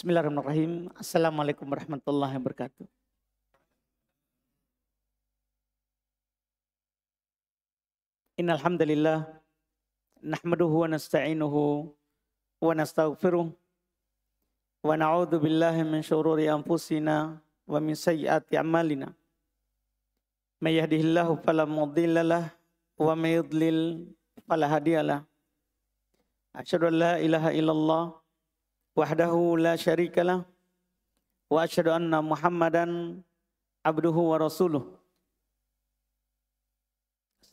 Bismillahirrahmanirrahim. Assalamualaikum warahmatullahi wabarakatuh. Innal hamdalillah nahmaduhu wa nasta'inuhu wa nastaghfiruh wa na'udzu billahi min syururi anfusina wa min sayyiati a'malina. May yahdihillahu fala mudhillalah wa may yudlil fala hadiyalah. Asyhadu an la ilaha illallah wahdahu la syarikalah wa asyhadu anna Muhammadan abduhu wa rasuluh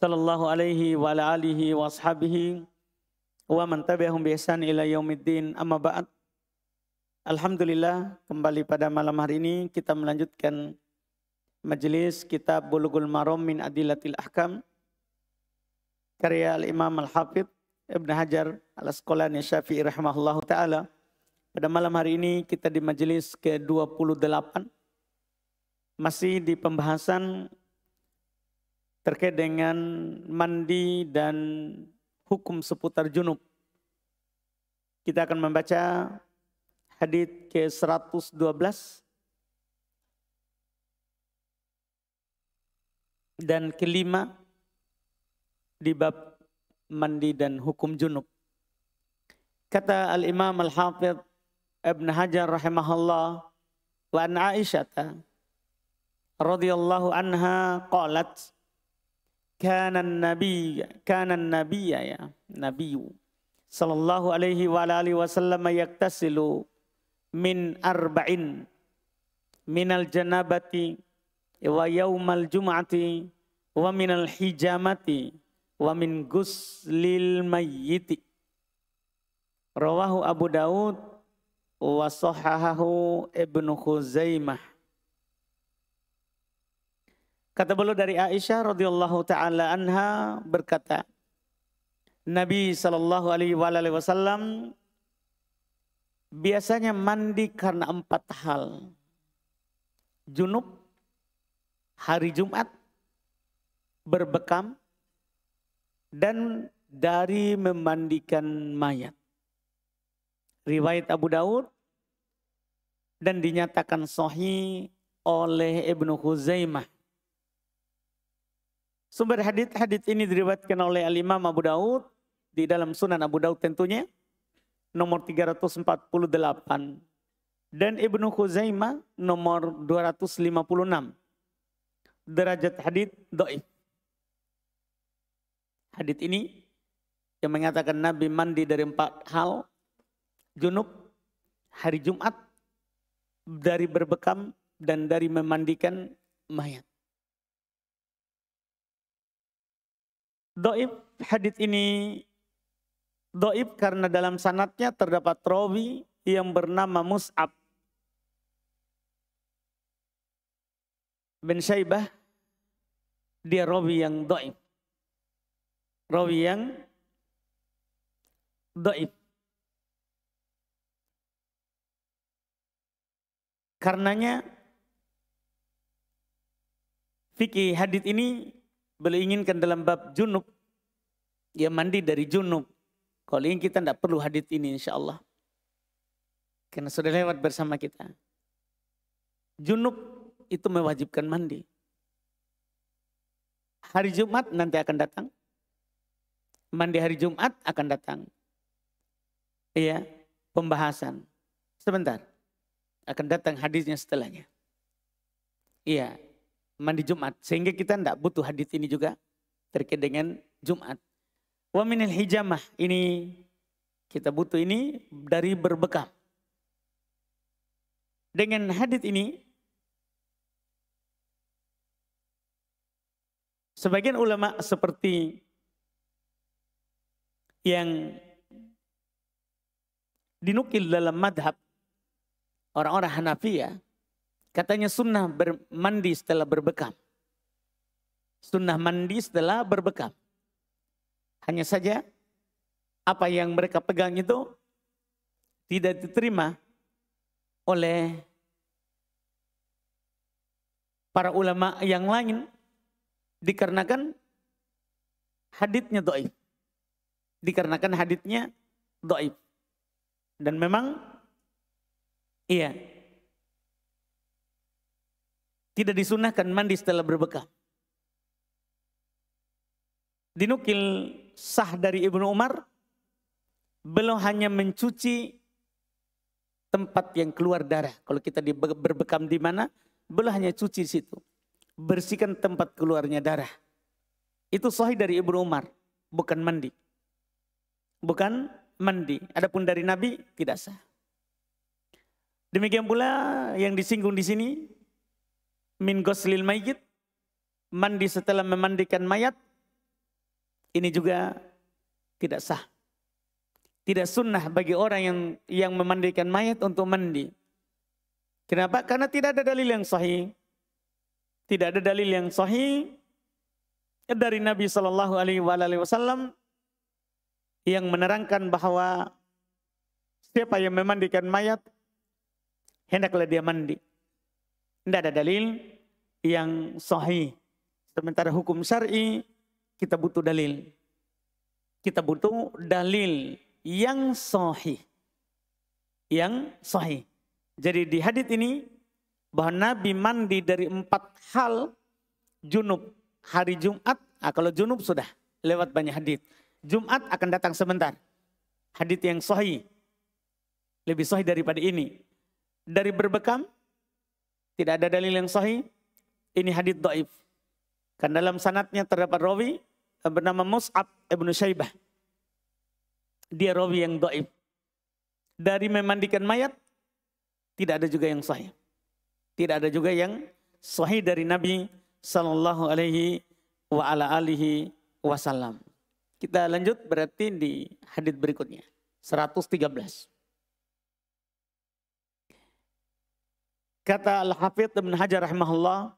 sallallahu alaihi wa ala alihi wa ashabihi wa man tabi'ahum bi ihsan ila yaumiddin, amma ba'd. Alhamdulillah, kembali pada malam hari ini kita melanjutkan majelis kitab Bulughul Maram min Adillatil Ahkam karya Al-Imam Al-Hafidz Ibn Hajar Al-Asqalani Syafi'i rahimahullahu ta'ala. Pada malam hari ini kita di majelis ke-28 masih di pembahasan terkait dengan mandi dan hukum seputar junub. Kita akan membaca hadits ke-112 dan ke-5 di bab mandi dan hukum junub. Kata Al-Imam Al-Hafidz Ibn Hajar rahimahullah, wa an Aisyah radhiyallahu anha qalat kana an-nabiy sallallahu alaihi wa alihi wasallam yaktasilu min arba'in minal janabati wa yaumal jum'ati wa minal hijamati wa min guslil mayyiti. Rawahu Abu Daud wa sahahahu Ibnu Khuzaimah. Kata beliau dari Aisyah radhiyallahu taala anha berkata, Nabi sallallahu alaihi wasallam biasanya mandi karena 4 hal. Junub, hari Jumat, berbekam, dan dari memandikan mayat. Riwayat Abu Daud dan dinyatakan sahih oleh Ibnu Khuzaimah. Sumber hadits ini diriwayatkan oleh Al-Imam Abu Daud di dalam Sunan Abu Daud tentunya nomor 348 dan Ibnu Khuzaimah nomor 256. Derajat hadits dhaif. Hadits ini yang mengatakan Nabi mandi dari 4 hal. Junub, hari Jumat, dari berbekam, dan dari memandikan mayat. Dhaif, hadits ini dhaif karena dalam sanadnya terdapat rawi yang bernama Mus'ab bin Syaibah. Dia rawi yang dhaif. Rawi yang dhaif. Karenanya fikih hadits ini beliau inginkan dalam bab junub, ya mandi dari junub. Kalau ingin kita tidak perlu hadits ini insya Allah. Karena sudah lewat bersama kita. Junub itu mewajibkan mandi. Hari Jumat nanti akan datang. Mandi hari Jumat akan datang. Iya, pembahasan. Sebentar. Akan datang hadisnya setelahnya. Iya, mandi Jumat. Sehingga kita tidak butuh hadis ini juga terkait dengan Jumat. Wa minal hijamah, ini kita butuh ini dari berbekam. Dengan hadis ini, sebagian ulama seperti yang dinukil dalam madhab orang-orang Hanafiyah, katanya sunnah mandi setelah berbekam. Sunnah mandi setelah berbekam. Hanya saja apa yang mereka pegang itu tidak diterima oleh para ulama yang lain dikarenakan haditsnya dhaif. Dikarenakan haditsnya dhaif. Dan memang Iya. Tidak disunahkan mandi setelah berbekam. Dinukil sah dari Ibnu Umar, belum hanya mencuci tempat yang keluar darah. Kalau kita berbekam di mana, belum hanya cuci situ. Bersihkan tempat keluarnya darah. Itu sahih dari Ibnu Umar, bukan mandi. Bukan mandi. Adapun dari Nabi tidak sah. Demikian pula yang disinggung di sini, min ghuslil mayyit, mandi setelah memandikan mayat, ini juga tidak sah. Tidak sunnah bagi orang yang memandikan mayat untuk mandi. Kenapa? Karena tidak ada dalil yang sahih. Tidak ada dalil yang sahih dari Nabi SAW yang menerangkan bahwa siapa yang memandikan mayat, hendaklah dia mandi. Tidak ada dalil yang sahih. Sementara hukum syar'i, kita butuh dalil. Kita butuh dalil yang sahih. Yang sahih. Jadi di hadits ini, bahwa Nabi mandi dari 4 hal junub. Hari Jumat, kalau junub sudah lewat banyak hadits. Jumat akan datang sebentar. Hadits yang sahih. Lebih sahih daripada ini. Dari berbekam, tidak ada dalil yang sahih. Ini hadits dhaif. Kan dalam sanadnya terdapat rawi bernama Mus'ab ibn Syaibah. Dia rawi yang dhaif. Dari memandikan mayat, tidak ada juga yang sahih. Tidak ada juga yang sahih dari Nabi sallallahu alaihi wa ala alihi wasallam. Kita lanjut berarti di hadits berikutnya. 113. Kata Al-Hafidz Ibn Hajar rahimahullah,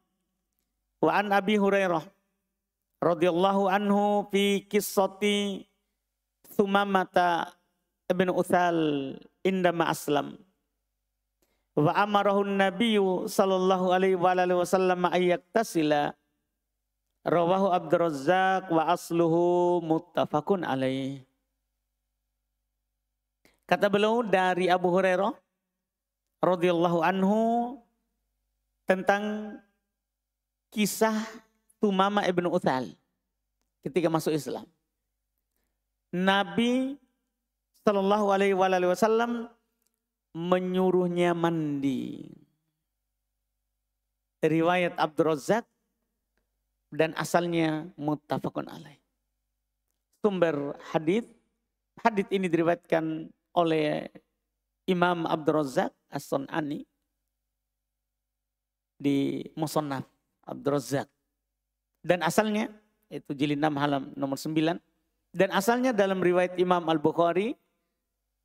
wa an Abi Hurairah radhiyallahu anhu fi qissati Thumamata ibn Uthal indama aslam. Wa amarahu an-nabiyyu sallallahu alaihi wa alihi wasallam ayyaktasila. Rawahu Abdurrazzaq wa asluhu muttafaqun alaih. Kata beliau dari Abu Hurairah radhiyallahu anhu tentang kisah Thumamah ibn Uthal ketika masuk Islam. Nabi sallallahu alaihi wasallam menyuruhnya mandi. Riwayat Abdurrazzaq dan asalnya muttafaqun alaih. Sumber hadits ini diriwayatkan oleh Imam Abdurrazzaq As-Sun'ani di Musannaf Abdurrazzaq. Dan asalnya itu jilid 6 halaman nomor 9. Dan asalnya dalam riwayat Imam Al-Bukhari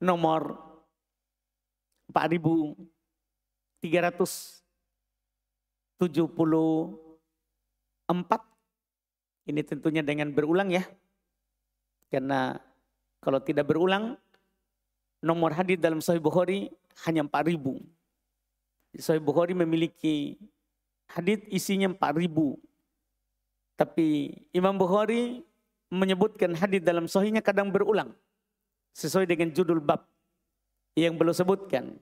nomor 4374. Ini tentunya dengan berulang ya. Karena kalau tidak berulang, nomor hadis dalam Sahih Bukhari hanya 4.000. Sahih Bukhari memiliki hadis isinya 4.000. Tapi Imam Bukhari menyebutkan hadis dalam Sahihnya kadang berulang. Sesuai dengan judul bab yang belum sebutkan.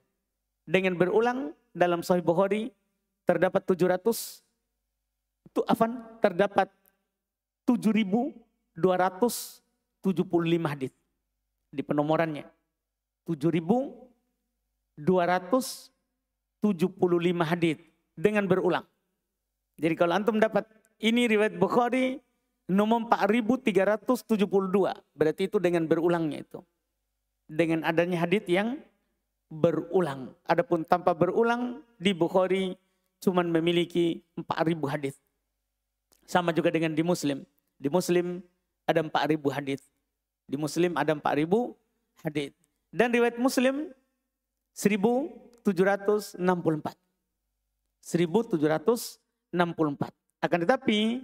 Dengan berulang dalam Sahih Bukhari terdapat 7.275 hadis di penomorannya. 7.275 hadis dengan berulang. Jadi kalau antum dapat ini riwayat Bukhari nomor 4.372, berarti itu dengan berulangnya itu. Dengan adanya hadis yang berulang. Adapun tanpa berulang di Bukhari cuman memiliki 4.000 hadis. Sama juga dengan di Muslim. Di Muslim ada 4.000 hadis. Di Muslim ada 4.000 hadis. Dan riwayat Muslim 1764. 1764. Akan tetapi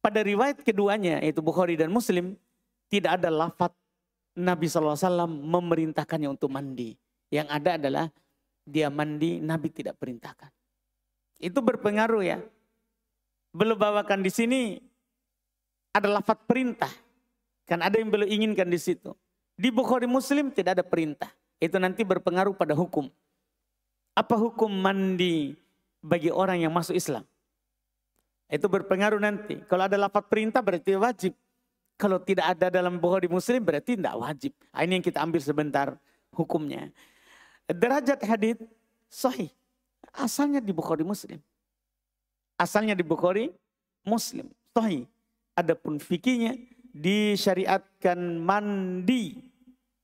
pada riwayat keduanya yaitu Bukhari dan Muslim tidak ada lafaz Nabi SAW memerintahkannya untuk mandi. Yang ada adalah dia mandi, Nabi tidak perintahkan. Itu berpengaruh ya. Belum bawakan di sini ada lafaz perintah. Kan ada yang belum inginkan di situ. Di Bukhari Muslim tidak ada perintah. Itu nanti berpengaruh pada hukum. Apa hukum mandi bagi orang yang masuk Islam? Itu berpengaruh nanti. Kalau ada lafaz perintah berarti wajib. Kalau tidak ada dalam Bukhari Muslim berarti tidak wajib. Ini yang kita ambil sebentar hukumnya. Derajat hadits sahih. Asalnya di Bukhari Muslim. Asalnya di Bukhari Muslim. Sahih. Adapun fikihnya disyariatkan mandi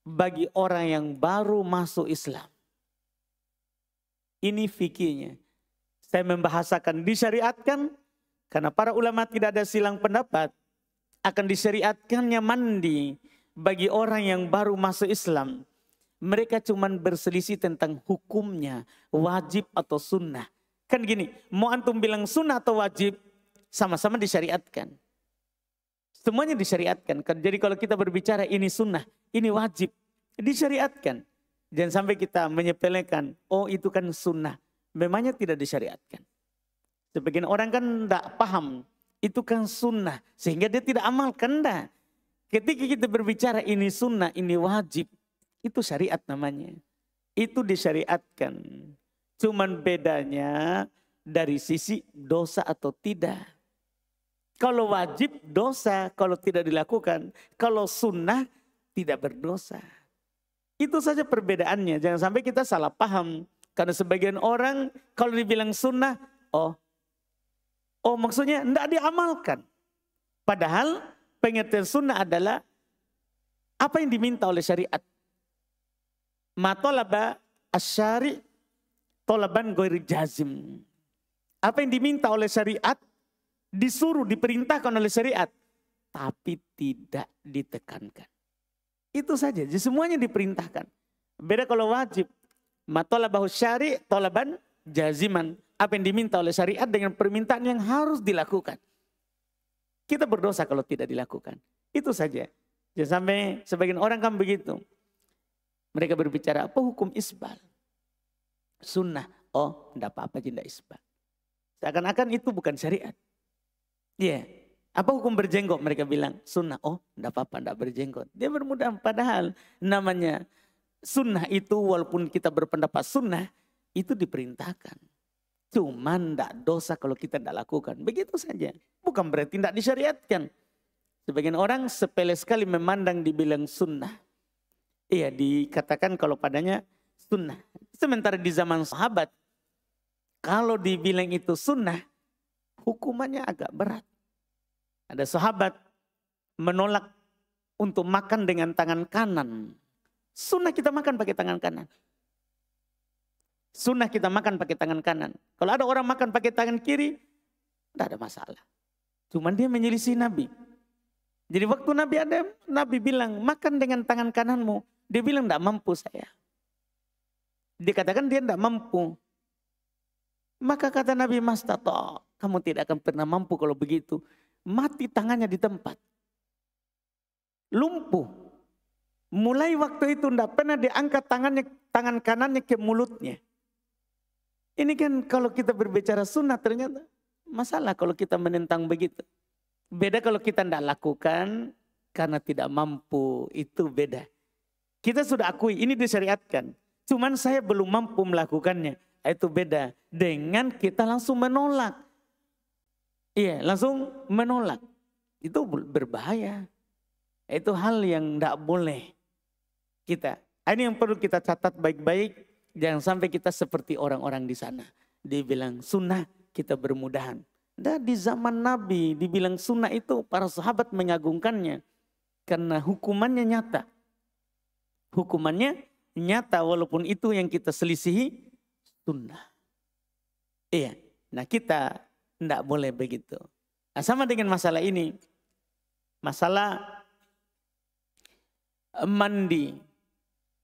bagi orang yang baru masuk Islam. Ini fikihnya. Saya membahasakan disyariatkan karena para ulama tidak ada silang pendapat akan disyariatkannya mandi bagi orang yang baru masuk Islam. Mereka cuma berselisih tentang hukumnya, wajib atau sunnah. Kan gini, mau antum bilang sunnah atau wajib, sama-sama disyariatkan. Semuanya disyariatkan. Jadi kalau kita berbicara ini sunnah, ini wajib, disyariatkan. Jangan sampai kita menyepelekan, oh itu kan sunnah. Memangnya tidak disyariatkan. Sebagian orang kan tidak paham, itu kan sunnah. Sehingga dia tidak amalkan. Dah. Ketika kita berbicara ini sunnah, ini wajib. Itu syariat namanya. Itu disyariatkan. Cuman bedanya dari sisi dosa atau tidak. Kalau wajib dosa, kalau tidak dilakukan. Kalau sunnah tidak berdosa. Itu saja perbedaannya. Jangan sampai kita salah paham. Karena sebagian orang kalau dibilang sunnah, oh maksudnya tidak diamalkan. Padahal pengertian sunnah adalah apa yang diminta oleh syariat. Ma talaba asyari tolaban ghairi jazim. Apa yang diminta oleh syariat, disuruh, diperintahkan oleh syariat. Tapi tidak ditekankan. Itu saja, jadi semuanya diperintahkan. Beda kalau wajib. Ma talabahu syari tolaban jaziman. Apa yang diminta oleh syariat dengan permintaan yang harus dilakukan. Kita berdosa kalau tidak dilakukan. Itu saja. Jangan sampai sebagian orang kan begitu. Mereka berbicara, apa hukum isbal? Sunnah. Oh, tidak apa-apa tidak isbal. Seakan-akan itu bukan syariat. Iya. Yeah. Apa hukum berjenggot? Mereka bilang, sunnah. Oh, tidak apa-apa, tidak berjenggot. Dia bermudah. Padahal namanya sunnah itu walaupun kita berpendapat sunnah, itu diperintahkan. Cuman tidak dosa kalau kita tidak lakukan. Begitu saja. Bukan berarti tidak disyariatkan. Sebagian orang sepele sekali memandang dibilang sunnah. Iya, dikatakan kalau padanya sunnah. Sementara di zaman sahabat, kalau dibilang itu sunnah, hukumannya agak berat. Ada sahabat menolak untuk makan dengan tangan kanan. Sunnah kita makan pakai tangan kanan. Sunnah kita makan pakai tangan kanan. Kalau ada orang makan pakai tangan kiri, tidak ada masalah. Cuman dia menyelisih Nabi. Jadi waktu Nabi bilang, makan dengan tangan kananmu. Dia bilang tidak mampu saya. Dikatakan dia tidak mampu. Maka kata Nabi, Mastato, kamu tidak akan pernah mampu kalau begitu. Mati tangannya di tempat. Lumpuh. Mulai waktu itu tidak pernah diangkat tangan kanannya ke mulutnya. Ini kan kalau kita berbicara sunnah ternyata masalah kalau kita menentang begitu. Beda kalau kita tidak lakukan karena tidak mampu, itu beda. Kita sudah akui ini disyariatkan. Cuman saya belum mampu melakukannya. Itu beda dengan kita langsung menolak. Iya, langsung menolak. Itu berbahaya. Itu hal yang tidak boleh kita. Ini yang perlu kita catat baik-baik. Jangan sampai kita seperti orang-orang di sana. Dibilang sunnah, kita bermudahan. Dan di zaman Nabi dibilang sunnah itu para sahabat mengagungkannya. Karena hukumannya nyata. Hukumannya nyata walaupun itu yang kita selisihi sunnah. Iya, nah kita tidak boleh begitu. Nah, sama dengan masalah ini. Masalah mandi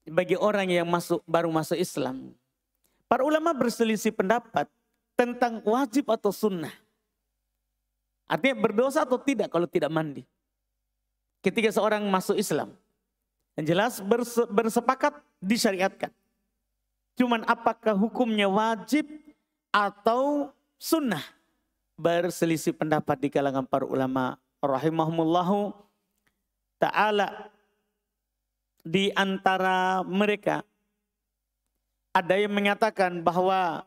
bagi orang yang baru masuk Islam. Para ulama berselisih pendapat tentang wajib atau sunnah. Artinya berdosa atau tidak kalau tidak mandi. Ketika seorang masuk Islam. Yang jelas bersepakat disyariatkan. Cuman apakah hukumnya wajib atau sunnah? Berselisih pendapat di kalangan para ulama rahimahumullahu ta'ala. di antara mereka ada yang mengatakan bahwa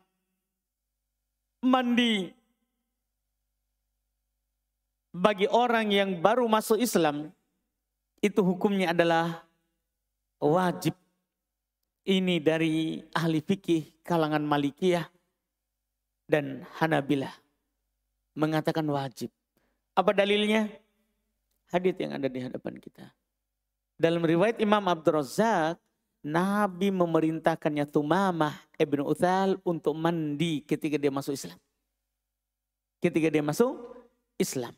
mandi bagi orang yang baru masuk Islam itu hukumnya adalah wajib. Ini dari ahli fikih kalangan Malikiyah dan Hanabilah mengatakan wajib. Apa dalilnya? Hadits yang ada di hadapan kita. Dalam riwayat Imam Abdul Razak, Nabi memerintahkannya Thumamah ibn Uthal untuk mandi ketika dia masuk Islam. Ketika dia masuk Islam.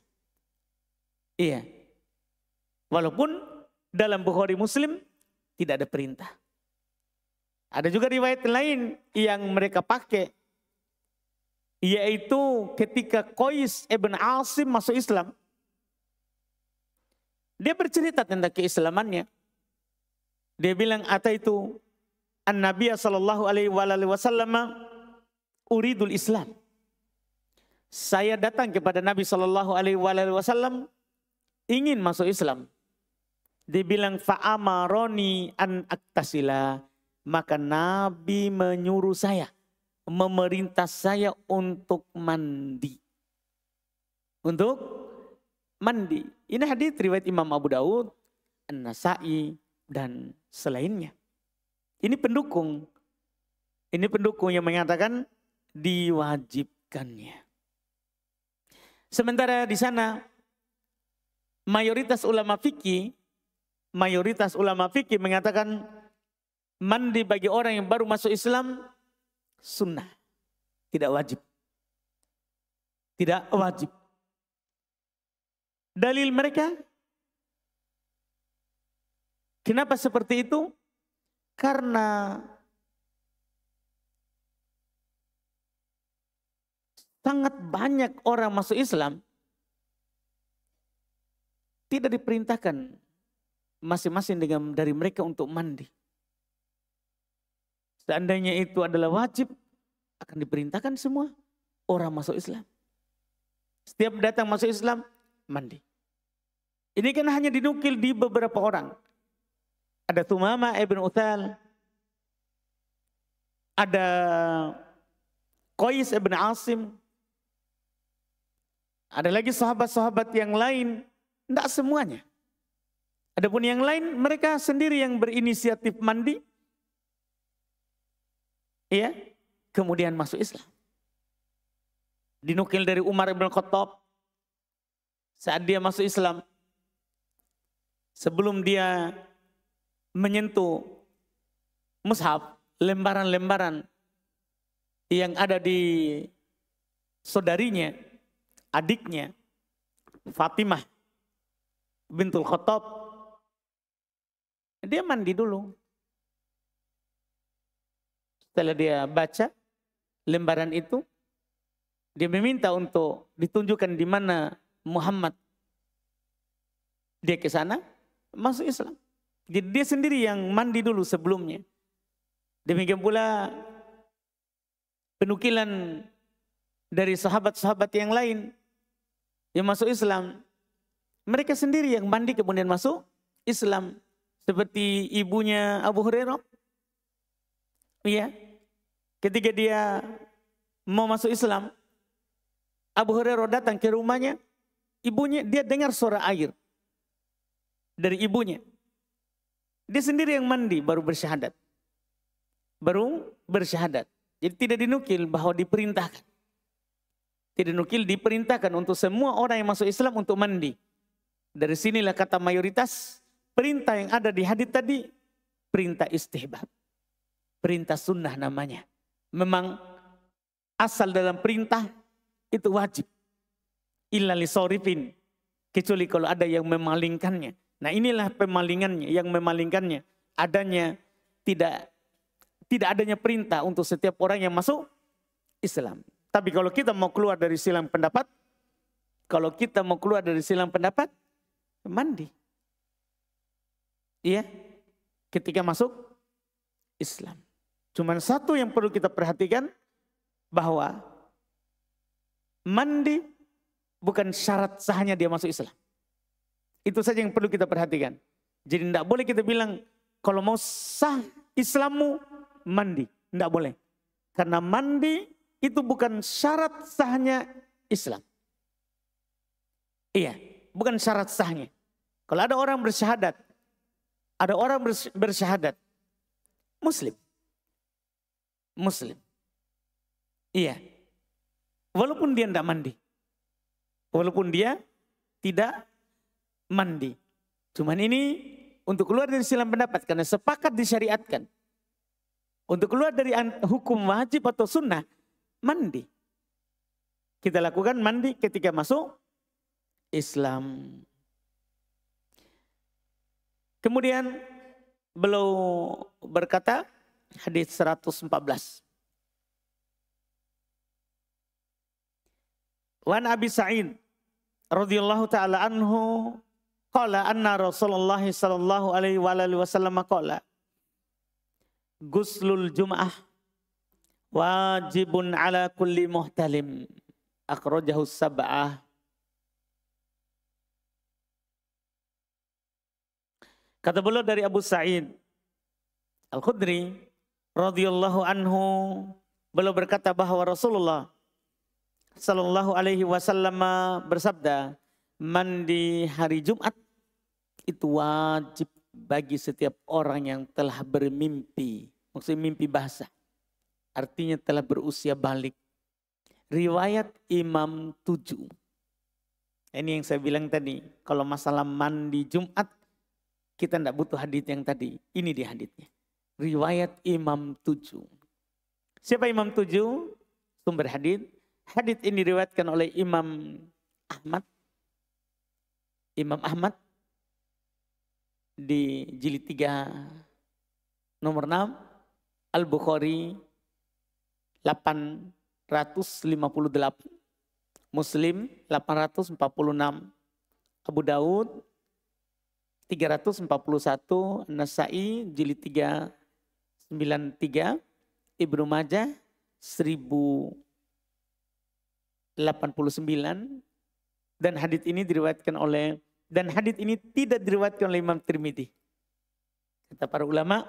Iya. Walaupun dalam Bukhari Muslim tidak ada perintah. Ada juga riwayat lain yang mereka pakai, yaitu ketika Qais ibn Asim masuk Islam. Dia bercerita tentang keislamannya. Dia bilang, ataitu an-Nabiya sallallahu alaihi wasallam uridul Islam. Saya datang kepada Nabi sallallahu alaihi wasallam ingin masuk Islam. Dia bilang fa'amaroni an aktasila. Maka Nabi menyuruh saya, memerintah saya untuk mandi. Untuk mandi. Ini hadits riwayat Imam Abu Daud, An-Nasai, dan selainnya. Ini pendukung. Ini pendukung yang mengatakan diwajibkannya. Sementara di sana mayoritas ulama fikih mengatakan mandi bagi orang yang baru masuk Islam sunnah, tidak wajib. Tidak wajib. Dalil mereka, kenapa seperti itu? Karena sangat banyak orang masuk Islam tidak diperintahkan masing-masing dari mereka untuk mandi. Seandainya itu adalah wajib, akan diperintahkan semua orang masuk Islam. Setiap datang masuk Islam, mandi. Ini kan hanya dinukil di beberapa orang. Ada Thumamah ibn Uthal, ada Qais ibn Asim, ada lagi sahabat-sahabat yang lain, tidak semuanya. Adapun yang lain, mereka sendiri yang berinisiatif mandi, ya, kemudian masuk Islam. Dinukil dari Umar ibn Khattab, saat dia masuk Islam, sebelum dia menyentuh mushaf, lembaran-lembaran yang ada di saudarinya, adiknya, Fatimah bintul Khattab, dia mandi dulu. Setelah dia baca lembaran itu, dia meminta untuk ditunjukkan di mana Muhammad. Dia ke sana, masuk Islam. Jadi dia sendiri yang mandi dulu sebelumnya. Demikian pula penukilan dari sahabat-sahabat yang lain yang masuk Islam. Mereka sendiri yang mandi kemudian masuk Islam. Seperti ibunya Abu Hurairah. Iya. Ketika dia mau masuk Islam, Abu Hurairah datang ke rumahnya, ibunya, dia dengar suara air dari ibunya. Dia sendiri yang mandi baru bersyahadat. Baru bersyahadat. Jadi tidak dinukil bahwa diperintahkan. Tidak dinukil diperintahkan untuk semua orang yang masuk Islam untuk mandi. Dari sinilah kata mayoritas perintah yang ada di hadits tadi, perintah istihbab. Perintah sunnah namanya. Memang asal dalam perintah itu wajib. Illa li sorifin. Kecuali kalau ada yang memalingkannya. Nah inilah pemalingannya, yang memalingkannya. Adanya tidak adanya perintah untuk setiap orang yang masuk Islam. Tapi kalau kita mau keluar dari silang pendapat, mandi. Iya, ketika masuk Islam. Cuman satu yang perlu kita perhatikan, bahwa mandi bukan syarat sahnya dia masuk Islam. Itu saja yang perlu kita perhatikan. Jadi tidak boleh kita bilang Kalau mau sah Islammu, mandi. Tidak boleh. Karena mandi itu bukan syarat sahnya Islam. Iya, bukan syarat sahnya. Kalau ada orang bersyahadat, Muslim. Muslim. Iya. Walaupun dia tidak mandi. Walaupun dia tidak mandi. Cuman ini untuk keluar dari silang pendapat karena sepakat disyariatkan. Untuk keluar dari hukum wajib atau sunnah, mandi. Kita lakukan mandi ketika masuk Islam. Kemudian beliau berkata, hadis 114. Wan Abi Sa'id radhiyallahu taala anhu qala anna Rasulullah sallallahu alaihi wasallam qala guslul jum'ah wajibun ala kulli muhtalim akhrajahu sab'ah. Kata beliau dari Abu Sa'id Al-Khudri radhiyallahu anhu, beliau berkata bahwa Rasulullah sallallahu alaihi wasallam bersabda, mandi hari Jumat itu wajib bagi setiap orang yang telah bermimpi. Maksudnya mimpi basah. Artinya telah berusia balik. Riwayat Imam 7. Ini yang saya bilang tadi. Kalau masalah mandi Jumat, kita tidak butuh hadits yang tadi. Ini dia haditsnya. Riwayat Imam 7. Siapa Imam 7? Sumber hadits. Hadits ini diriwayatkan oleh Imam Ahmad. Imam Ahmad di jilid 3 nomor 6. Al-Bukhari 858. Muslim 846. Abu Daud 341. Nasai jilid 3 93. Ibnu Majah 1089. Dan hadits ini diriwayatkan oleh, dan hadits ini tidak diriwayatkan oleh Imam Tirmidzi. Kata para ulama,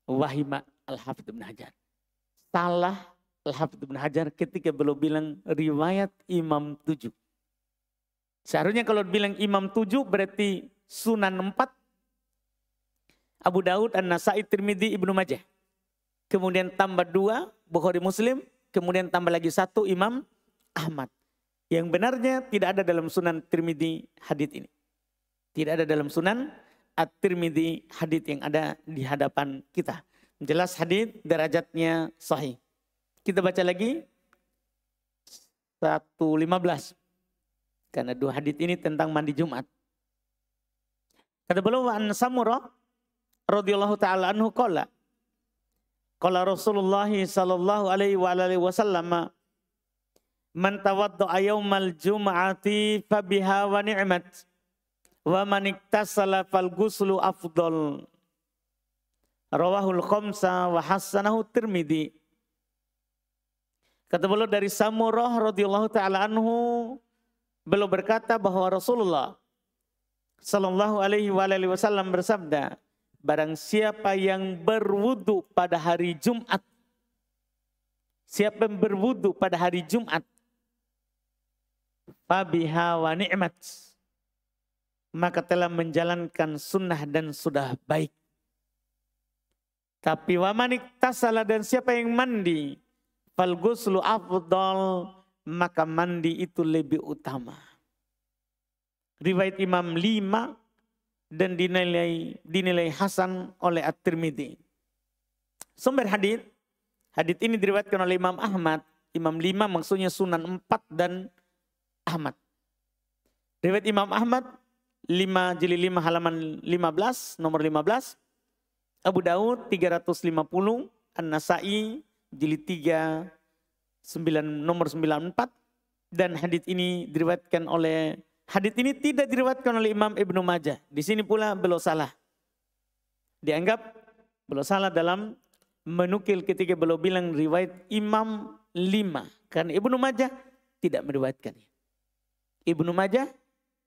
wahima Al-Hafidz Ibnu Hajar. Salah Al-Hafidz Ibnu Hajar ketika beliau bilang riwayat Imam 7. Seharusnya kalau bilang Imam 7 berarti Sunan 4, Abu Daud, An-Nasai, Tirmidzi, Ibnu Majah. Kemudian tambah 2, Bukhari Muslim. Kemudian tambah lagi 1, Imam Ahmad. Yang benarnya tidak ada dalam Sunan Tirmidzi hadits ini. Tidak ada dalam Sunan At-Tirmidzi hadits yang ada di hadapan kita. Jelas hadits derajatnya sahih. Kita baca lagi 115. Karena 2 hadits ini tentang mandi Jumat. Kata beliau an Samurah radhiyallahu taala anhu qala Rasulullah sallallahu alaihi wasallam, man tawadda'a yaumal jum'ati fabiha wa ni'mat wa man iktasala fal ghuslu afdal. Rawahul khamsa wa hasanahu Tirmidzi. Kata beliau dari Samurah radhiyallahu taala anhu, beliau berkata bahwa Rasulullah sallallahu alaihi wasallam bersabda, barang siapa yang berwudu pada hari Jumat, siapa yang berwudu pada hari Jumat, fabiha wa ni'mat, maka telah menjalankan sunnah dan sudah baik. Tapi wa man iktasala, dan siapa yang mandi, fal ghuslu afdal, maka mandi itu lebih utama. Riwayat Imam 5 dan dinilai hasan oleh At-Tirmidzi. Sumber hadits ini diriwayatkan oleh Imam Ahmad. Imam 5 maksudnya Sunan 4 dan Ahmad. Riwayat Imam Ahmad 5 jilid 5 halaman 15, nomor 15. Abu Daud 350, An-Nasai jilid 3 nomor 94. Dan hadits ini diriwayatkan oleh, hadits ini tidak diriwayatkan oleh Imam Ibnu Majah. Di sini pula beliau salah. Dianggap beliau salah dalam menukil ketika beliau bilang riwayat Imam 5. Karena Ibnu Majah tidak meriwayatkannya. Ibnu Majah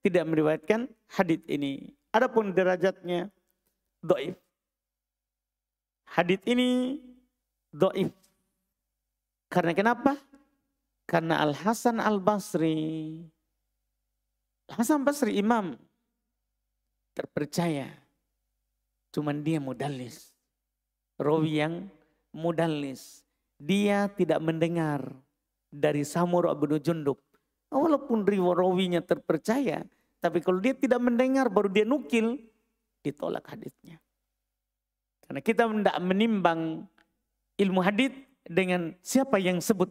tidak meriwayatkan hadits ini. Adapun derajatnya dhaif. hadits ini dhaif. Karena kenapa? Karena Al-Hasan Al-Basri. Al-Hasan Basri imam terpercaya. Cuman dia mudallis. Rawi yang mudallis. Dia tidak mendengar dari Samurah bin Jundub. Walaupun rawinya terpercaya. Tapi kalau dia tidak mendengar baru dia nukil. Ditolak haditsnya. Karena kita tidak menimbang ilmu hadits dengan siapa yang sebut.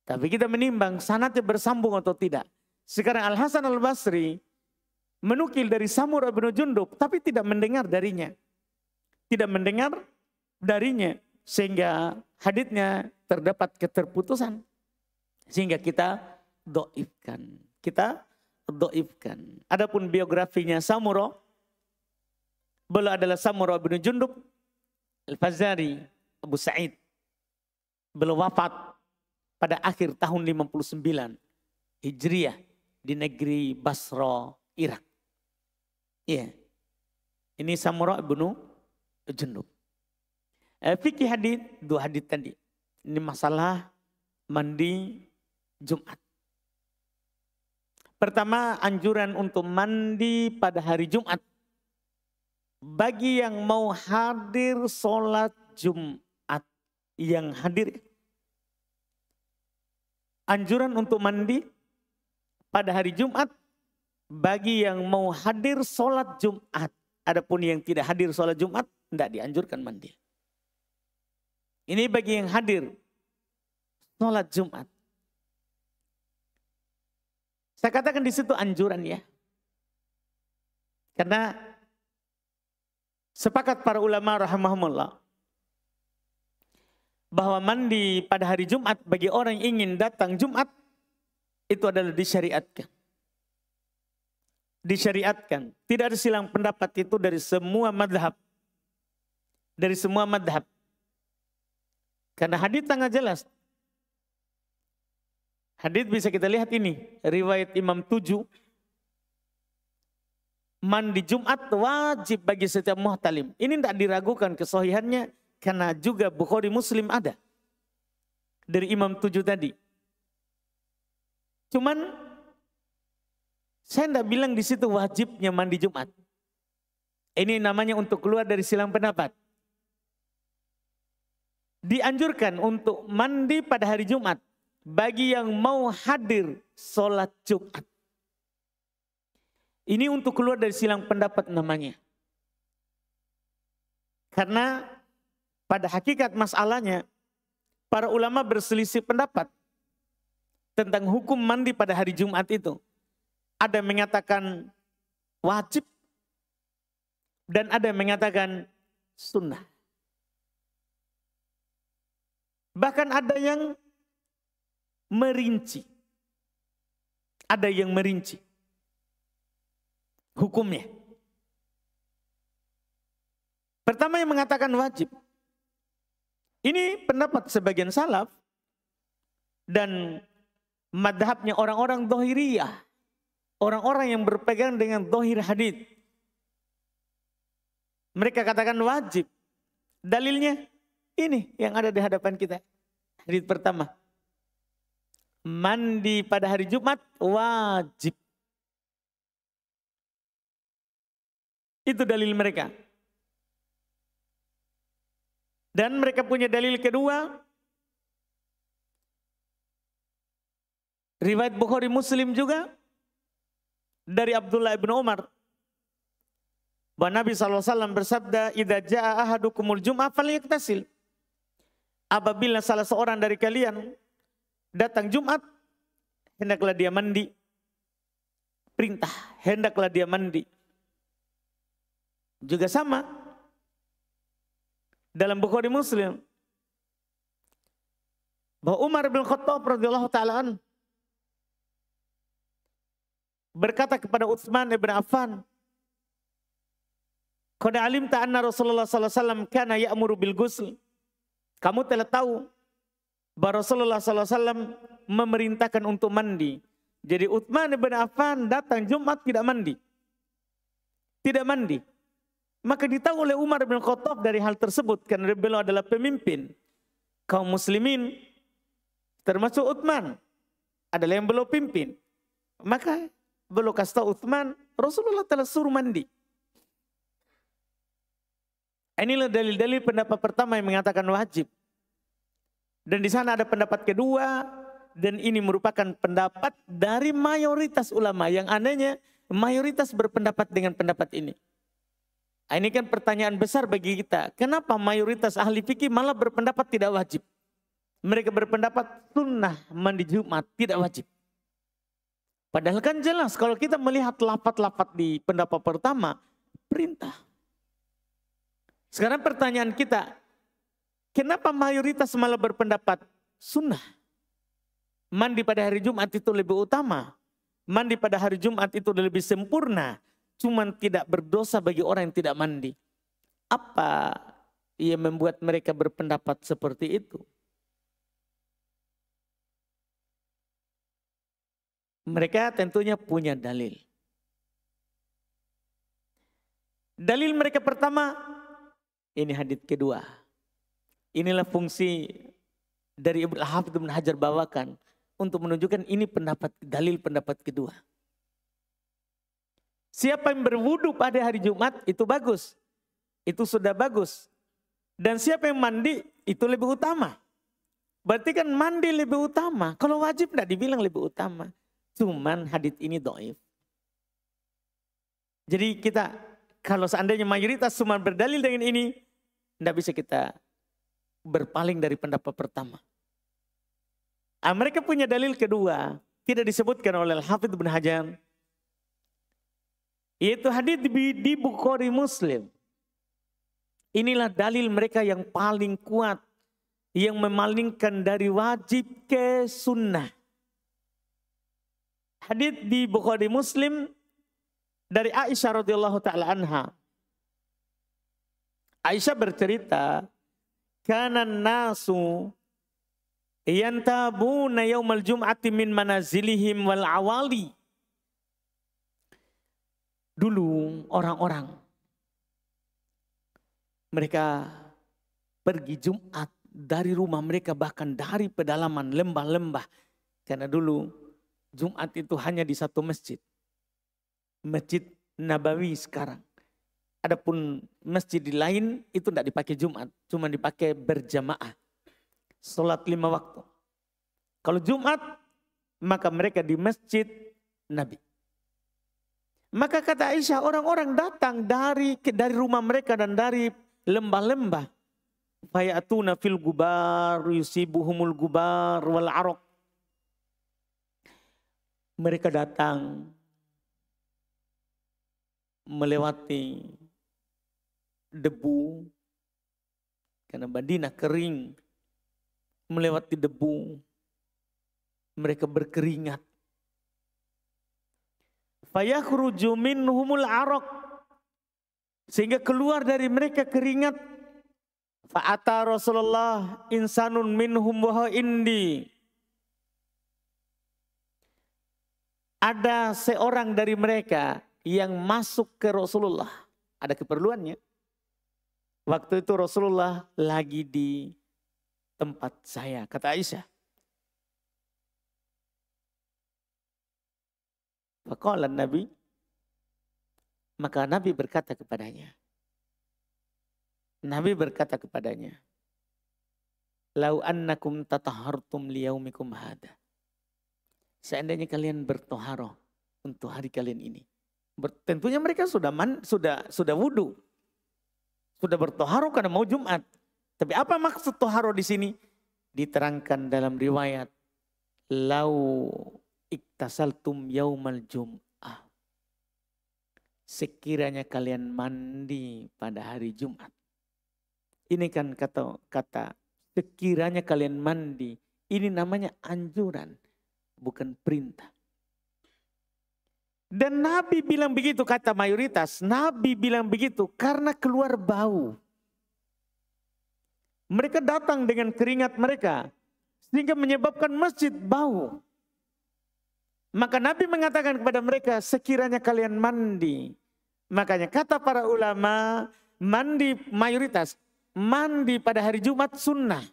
Tapi kita menimbang sanadnya bersambung atau tidak. Sekarang Al-Hasan Al-Basri menukil dari Samurah bin Jundub tapi tidak mendengar darinya. Tidak mendengar darinya sehingga haditsnya terdapat keterputusan. Sehingga kita dhaifkan. Kita dhaifkan. Adapun biografinya Samurah, beliau adalah Samurah bin Jundub Al-Fazari Abu Sa'id. Beliau wafat pada akhir tahun 59 Hijriah di negeri Basra, Irak. Iya. Ini Samurah bin Jundub. Fikih hadits, dua hadits tadi. Ini masalah mandi Jumat. Pertama, anjuran untuk mandi pada hari Jumat. Bagi yang mau hadir sholat Jumat. Yang hadir. Anjuran untuk mandi pada hari Jumat. Bagi yang mau hadir sholat Jumat. Adapun yang tidak hadir sholat Jumat, tidak dianjurkan mandi. Ini bagi yang hadir sholat Jumat. Saya katakan di situ anjuran ya. Karena sepakat para ulama rahimahumullah bahwa mandi pada hari Jumat bagi orang yang ingin datang Jumat itu adalah disyariatkan. Disyariatkan. Tidak ada silang pendapat itu dari semua madhab. Dari semua madhab. Karena hadits sangat jelas. Hadits bisa kita lihat ini. Riwayat Imam 7. Mandi Jumat wajib bagi setiap muhtalim. Ini tidak diragukan kesahihannya. Karena juga Bukhari Muslim ada. Dari Imam 7 tadi. Cuman saya tidak bilang di situ wajibnya mandi Jumat. Ini namanya untuk keluar dari silang pendapat. Dianjurkan untuk mandi pada hari Jumat. Bagi yang mau hadir sholat Jumat. Ini untuk keluar dari silang pendapat namanya. Karena pada hakikat masalahnya. Para ulama berselisih pendapat. Tentang hukum mandi pada hari Jumat itu. Ada yang mengatakan wajib. Dan ada yang mengatakan sunnah. Bahkan ada yang merinci. Ada yang merinci. Hukumnya. Pertama yang mengatakan wajib. Ini pendapat sebagian salaf. Dan madhabnya orang-orang dhahiriyah. Orang-orang yang berpegang dengan dhahir hadits. Mereka katakan wajib. Dalilnya ini yang ada di hadapan kita. Hadits pertama. Mandi pada hari Jumat wajib. Itu dalil mereka. Dan mereka punya dalil kedua. Riwayat Bukhari Muslim juga. Dari Abdullah bin Umar. Bahwa Nabi SAW bersabda. Idza ja'a ahadukumul jum'ah falyaktasil. Apabila salah seorang dari kalian datang Jumat, hendaklah dia mandi. Perintah, hendaklah dia mandi. Juga sama. Dalam Bukhari Muslim. Bahwa Umar bin Khattab radhiyallahu ta'ala berkata kepada Utsman ibn Affan. Qad alimta anna Rasulullah sallallahu alaihi wasallam kana ya'muru bil ghusl. Kamu telah tahu bahwa Rasulullah SAW memerintahkan untuk mandi. Jadi Utsman bin Affan datang Jumat tidak mandi. Tidak mandi. Maka ditahu oleh Umar bin Khattab dari hal tersebut karena beliau adalah pemimpin kaum muslimin, termasuk Utsman adalah yang beliau pimpin. Maka beliau kasih tahu Utsman, Rasulullah telah suruh mandi. Inilah dalil-dalil pendapat pertama yang mengatakan wajib. Dan di sana ada pendapat kedua, dan ini merupakan pendapat dari mayoritas ulama. Yang anehnya mayoritas berpendapat dengan pendapat ini. Ini kan pertanyaan besar bagi kita. Kenapa mayoritas ahli fikih malah berpendapat tidak wajib? Mereka berpendapat sunnah mandi Jumat tidak wajib. Padahal kan jelas kalau kita melihat lafaz-lafaz di pendapat pertama, perintah. Sekarang pertanyaan kita, kenapa mayoritas malah berpendapat sunnah? Mandi pada hari Jumat itu lebih utama. Mandi pada hari Jumat itu lebih sempurna. Cuman tidak berdosa bagi orang yang tidak mandi. Apa yang membuat mereka berpendapat seperti itu? Mereka tentunya punya dalil. Dalil mereka pertama, ini hadits kedua. Inilah fungsi dari Hafidz Ibnu Hajar bawakan untuk menunjukkan ini dalil pendapat kedua. Siapa yang berwudu pada hari Jumat itu bagus. Itu sudah bagus. Dan siapa yang mandi itu lebih utama. Berarti kan mandi lebih utama. Kalau wajib tidak dibilang lebih utama. Cuman hadits ini dhaif. Jadi kita kalau seandainya mayoritas cuma berdalil dengan ini, tidak bisa kita berpaling dari pendapat pertama. Mereka punya dalil kedua. Tidak disebutkan oleh Hafidz Ibnu Hajar. Yaitu hadits di Bukhari Muslim. Inilah dalil mereka yang paling kuat. Yang memalingkan dari wajib ke sunnah. Hadits di Bukhari Muslim dari Aisyah radhiyallahu taala anha. Aisyah bercerita, kana nasu yantabuna yaumal jum'ati min manazilihim wal awali. Dulu orang-orang mereka pergi Jumat dari rumah mereka bahkan dari pedalaman lembah-lembah. Karena dulu Jumat itu hanya di satu masjid. Masjid Nabawi sekarang. Adapun masjid di lain itu tidak dipakai Jumat. Cuma dipakai berjamaah. Salat 5 waktu. Kalau Jumat maka mereka di masjid Nabi. Maka kata Aisyah, orang-orang datang dari rumah mereka dan dari lembah-lembah. Fayatuna fil gubar yusibuhumul gubar wal araq. Mereka datang melewati debu. Karena Madinah kering. Melewati debu. Mereka berkeringat. Fayakhruju minhumul araq. Sehingga keluar dari mereka keringat. Fa'ata Rasulullah insanun minhum wa indi. Ada seorang dari mereka yang masuk ke Rasulullah. Ada keperluannya. Waktu itu Rasulullah lagi di tempat saya, kata Aisyah. Faqala Nabi, maka Nabi berkata kepadanya. Nabi berkata kepadanya, "Lau annakum tatahhartum liyaumikum hada." Seandainya kalian bertoharoh untuk hari kalian ini. Tentunya mereka sudah wudu. Sudah bertoharoh karena mau Jumat. Tapi apa maksud toharoh di sini? Diterangkan dalam riwayat, "Lau iktasaltum yaumal jum'ah." Sekiranya kalian mandi pada hari Jumat. Ini kan kata sekiranya kalian mandi. Ini namanya anjuran, bukan perintah. Dan Nabi bilang begitu, kata mayoritas. Nabi bilang begitu karena keluar bau. Mereka datang dengan keringat mereka. Sehingga menyebabkan masjid bau. Maka Nabi mengatakan kepada mereka, sekiranya kalian mandi. Makanya kata para ulama, mandi mayoritas, mandi pada hari Jumat sunnah.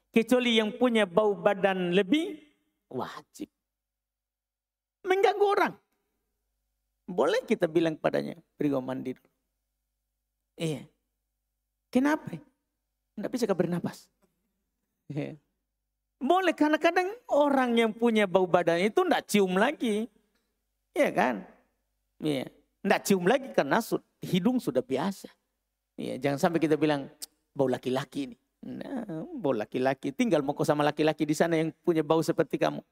Kecuali yang punya bau badan lebih, wajib. Mengganggu orang. Boleh kita bilang padanya, pergi mandi dulu. Iya. Kenapa? Tidak bisa bernapas. Iya. Boleh, karena kadang orang yang punya bau badan itu tidak cium lagi. Iya kan? Iya. Tidak cium lagi karena hidung sudah biasa. Iya. Jangan sampai kita bilang, bau laki-laki ini. Nah, bau laki-laki. Tinggal mau kau sama laki-laki di sana yang punya bau seperti kamu.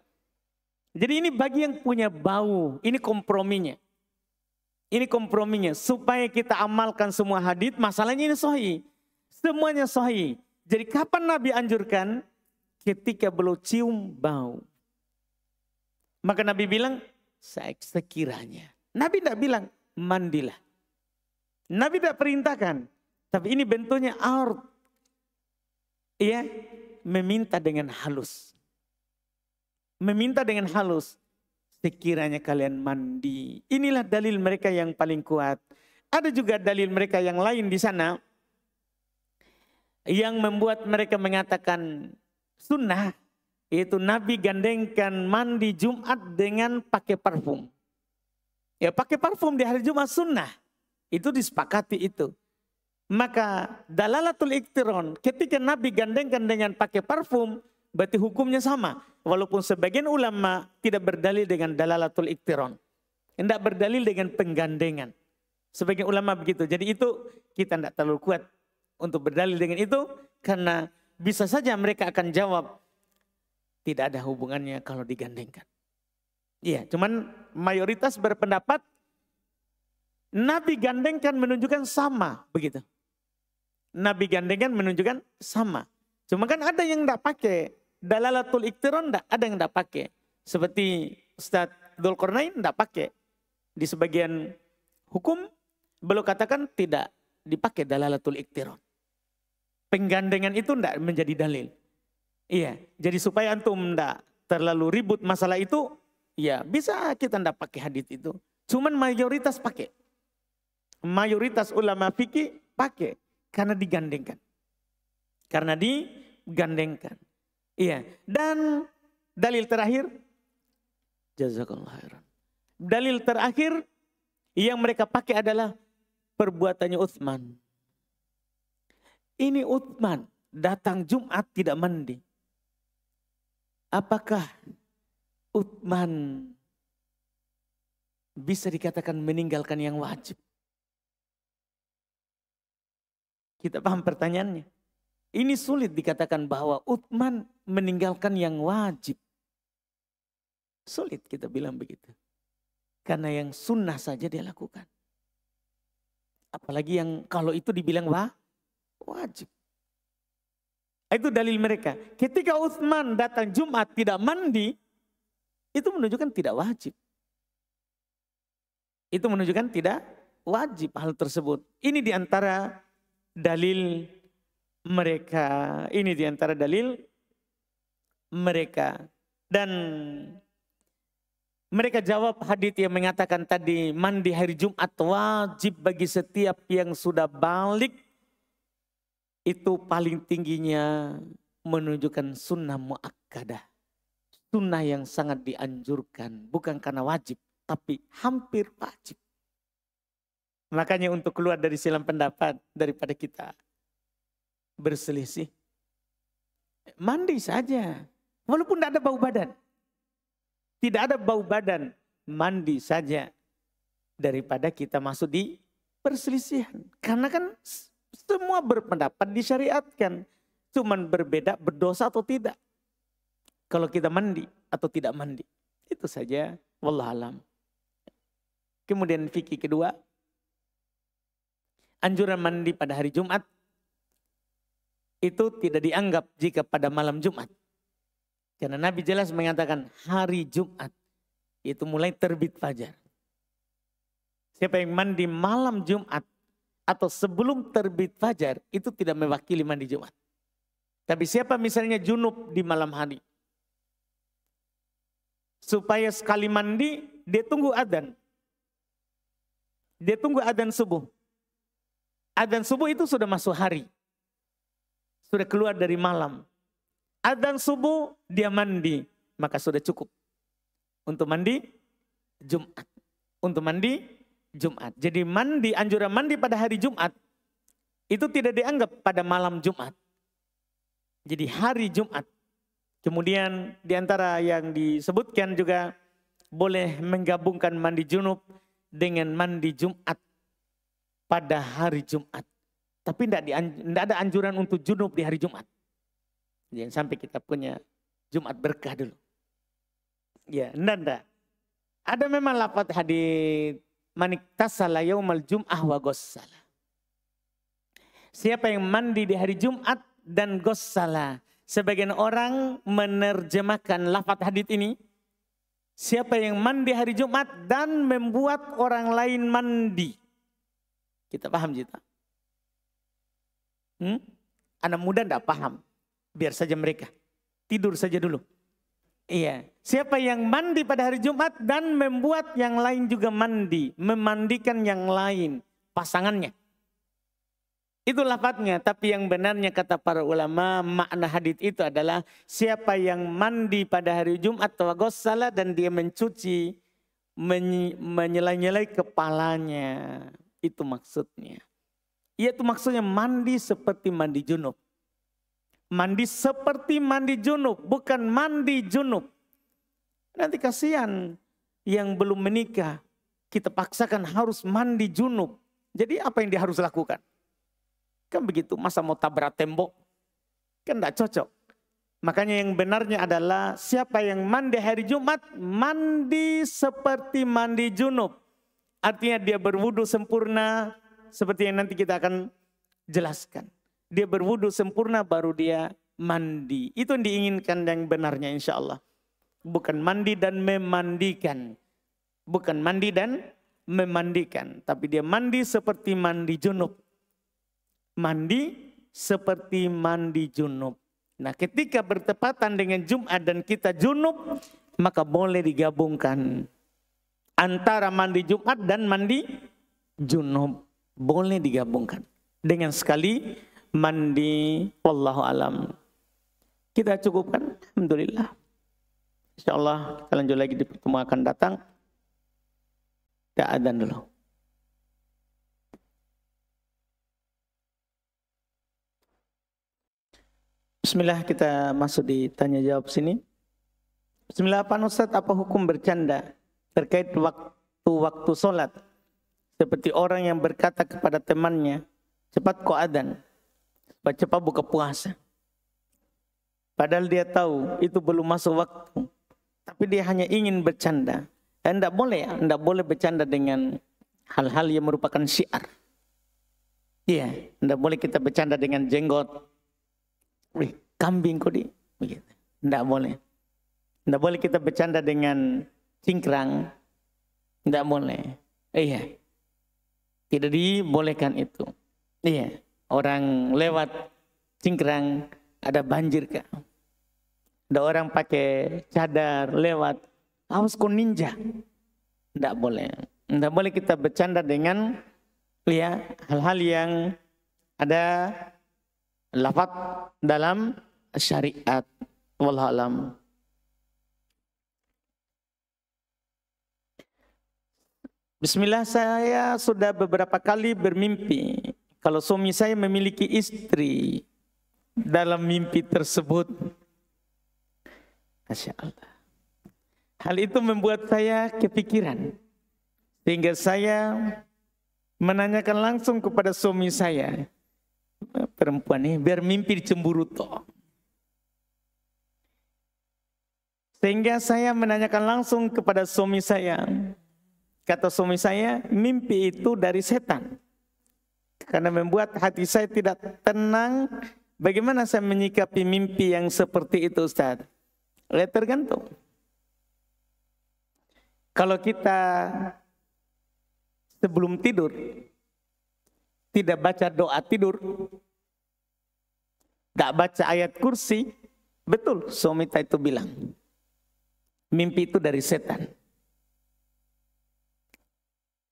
Jadi ini bagi yang punya bau. Ini komprominya. Ini komprominya. Supaya kita amalkan semua hadits. Masalahnya ini sahih. Semuanya sahih. Jadi kapan Nabi anjurkan? Ketika belum cium bau. Maka Nabi bilang, sekiranya. Nabi tidak bilang, mandilah. Nabi tidak perintahkan. Tapi ini bentuknya art. Iya, meminta dengan halus. Meminta dengan halus. Sekiranya kalian mandi. Inilah dalil mereka yang paling kuat. Ada juga dalil mereka yang lain di sana. Yang membuat mereka mengatakan sunnah. Yaitu Nabi gandengkan mandi Jumat dengan pakai parfum. Ya pakai parfum di hari Jumat sunnah. Itu disepakati itu. Maka dalalatul iktiron ketika Nabi gandengkan dengan pakai parfum berarti hukumnya sama. Walaupun sebagian ulama tidak berdalil dengan dalalatul iktiron. Tidak berdalil dengan penggandengan. Sebagian ulama begitu. Jadi itu kita tidak terlalu kuat untuk berdalil dengan itu. Karena bisa saja mereka akan jawab tidak ada hubungannya kalau digandengkan. Iya, cuman mayoritas berpendapat Nabi gandengkan menunjukkan sama begitu. Nabi gandengkan menunjukkan sama. Cuma kan ada yang tidak pakai. Dalalatul iktiron ada yang tidak pakai. Seperti Ustaz Dzulqarnain tidak pakai. Di sebagian hukum beliau katakan tidak dipakai dalalatul iktiron. Penggandengan itu tidak menjadi dalil. Iya, jadi supaya antum tidak terlalu ribut masalah itu, ya bisa kita tidak pakai hadits itu. Cuman mayoritas pakai. Mayoritas ulama fikih pakai. Karena digandengkan. Karena digandengkan. Iya. Dan dalil terakhir. Jazakallah khairan. Dalil terakhir yang mereka pakai adalah perbuatannya Utsman. Ini Utsman datang Jumat tidak mandi. Apakah Utsman bisa dikatakan meninggalkan yang wajib? Kita paham pertanyaannya. Ini sulit dikatakan bahwa Utsman meninggalkan yang wajib. Sulit kita bilang begitu. Karena yang sunnah saja dia lakukan. Apalagi yang kalau itu dibilang wajib. Itu dalil mereka. Ketika Utsman datang Jumat tidak mandi, itu menunjukkan tidak wajib. Itu menunjukkan tidak wajib hal tersebut. Ini diantara dalil mereka. Ini diantara dalil mereka. Dan mereka jawab hadits yang mengatakan tadi mandi hari Jumat wajib bagi setiap yang sudah balik. Itu paling tingginya menunjukkan sunnah muakkadah. Sunnah yang sangat dianjurkan. Bukan karena wajib, tapi hampir wajib. Makanya untuk keluar dari silang pendapat daripada kita berselisih. Mandi saja. Walaupun tidak ada bau badan. Tidak ada bau badan. Mandi saja. Daripada kita masuk di perselisihan. Karena kan semua berpendapat disyariatkan. Cuman berbeda berdosa atau tidak. Kalau kita mandi atau tidak mandi. Itu saja. Wallahualam. Kemudian fikih kedua. Anjuran mandi pada hari Jumat itu tidak dianggap jika pada malam Jumat. Karena Nabi jelas mengatakan hari Jumat itu mulai terbit fajar. Siapa yang mandi malam Jumat atau sebelum terbit fajar itu tidak mewakili mandi Jumat. Tapi siapa misalnya junub di malam hari. Supaya sekali mandi dia tunggu adzan. Dia tunggu adzan subuh. Adzan subuh itu sudah masuk hari. Sudah keluar dari malam. Adzan subuh dia mandi. Maka sudah cukup. Untuk mandi Jumat. Untuk mandi Jumat. Jadi mandi, anjuran mandi pada hari Jumat. Itu tidak dianggap pada malam Jumat. Jadi hari Jumat. Kemudian diantara yang disebutkan juga boleh menggabungkan mandi junub dengan mandi Jumat pada hari Jumat. Tapi tidak ada anjuran untuk junub di hari Jumat. Jangan sampai kita punya Jumat berkah dulu. Ya, enggak. Ada memang lafaz hadits maniktasala yaumal jum'ah wa ghassala. Siapa yang mandi di hari Jumat dan ghassala. Sebagian orang menerjemahkan lafaz hadits ini. Siapa yang mandi hari Jumat dan membuat orang lain mandi. Kita paham kita? Anak muda tidak paham. Biar saja mereka. Tidur saja dulu. Iya. Siapa yang mandi pada hari Jumat dan membuat yang lain juga mandi. Memandikan yang lain. Pasangannya. Itu lafadznya. Tapi yang benarnya kata para ulama. Makna hadits itu adalah. Siapa yang mandi pada hari Jumat. Wagossala dan dia mencuci. Menyelai-nyelai kepalanya. Itu maksudnya. Yaitu maksudnya mandi seperti mandi junub. Mandi seperti mandi junub. Bukan mandi junub. Nanti kasihan yang belum menikah. Kita paksakan harus mandi junub. Jadi apa yang dia harus lakukan? Kan begitu. Masa mau tabrak tembok? Kan tidak cocok. Makanya yang benarnya adalah siapa yang mandi hari Jumat. Mandi seperti mandi junub. Artinya dia berwudu sempurna. Seperti yang nanti kita akan jelaskan. Dia berwudu sempurna baru dia mandi. Itu yang diinginkan yang benarnya insya Allah. Bukan mandi dan memandikan. Bukan mandi dan memandikan. Tapi dia mandi seperti mandi junub. Mandi seperti mandi junub. Nah ketika bertepatan dengan Jumat dan kita junub. Maka boleh digabungkan. Antara mandi Jumat dan mandi junub. Boleh digabungkan. Dengan sekali mandi. Wallahu alam. Kita cukupkan. Alhamdulillah. InsyaAllah kita lanjut lagi di pertemuan akan datang. Kita adzan dulu. Bismillah kita masuk di tanya jawab sini. Bismillah Pak Ustaz, apa hukum bercanda terkait waktu sholat? Seperti orang yang berkata kepada temannya, cepat kau adzan, cepat buka puasa. Padahal dia tahu itu belum masuk waktu. Tapi dia hanya ingin bercanda. Dan tidak boleh bercanda dengan hal-hal yang merupakan syiar. Iya, tidak boleh kita bercanda dengan jenggot. Wih, kambing kau di. Begitu. Tidak boleh. Tidak boleh kita bercanda dengan cingkrang. Tidak boleh. Iya. Tidak dibolehkan itu. Iya. Orang lewat cingkrang ada banjir kah? Ada orang pakai cadar lewat. Awas kau ninja. Tidak boleh. Tidak boleh kita bercanda dengan ya, hal-hal yang ada lafaz dalam syariat. Wallahu alam. Bismillah, saya sudah beberapa kali bermimpi kalau suami saya memiliki istri. Dalam mimpi tersebut, Masya Allah, hal itu membuat saya kepikiran. Sehingga saya menanyakan langsung kepada suami saya. Perempuan ini biar mimpi cemburu toh. Sehingga saya menanyakan langsung kepada suami saya. Kata suami saya, mimpi itu dari setan. Karena membuat hati saya tidak tenang. Bagaimana saya menyikapi mimpi yang seperti itu, Ustaz? Tergantung. Kalau kita sebelum tidur tidak baca doa tidur, gak baca ayat kursi, betul suami kita itu bilang. Mimpi itu dari setan.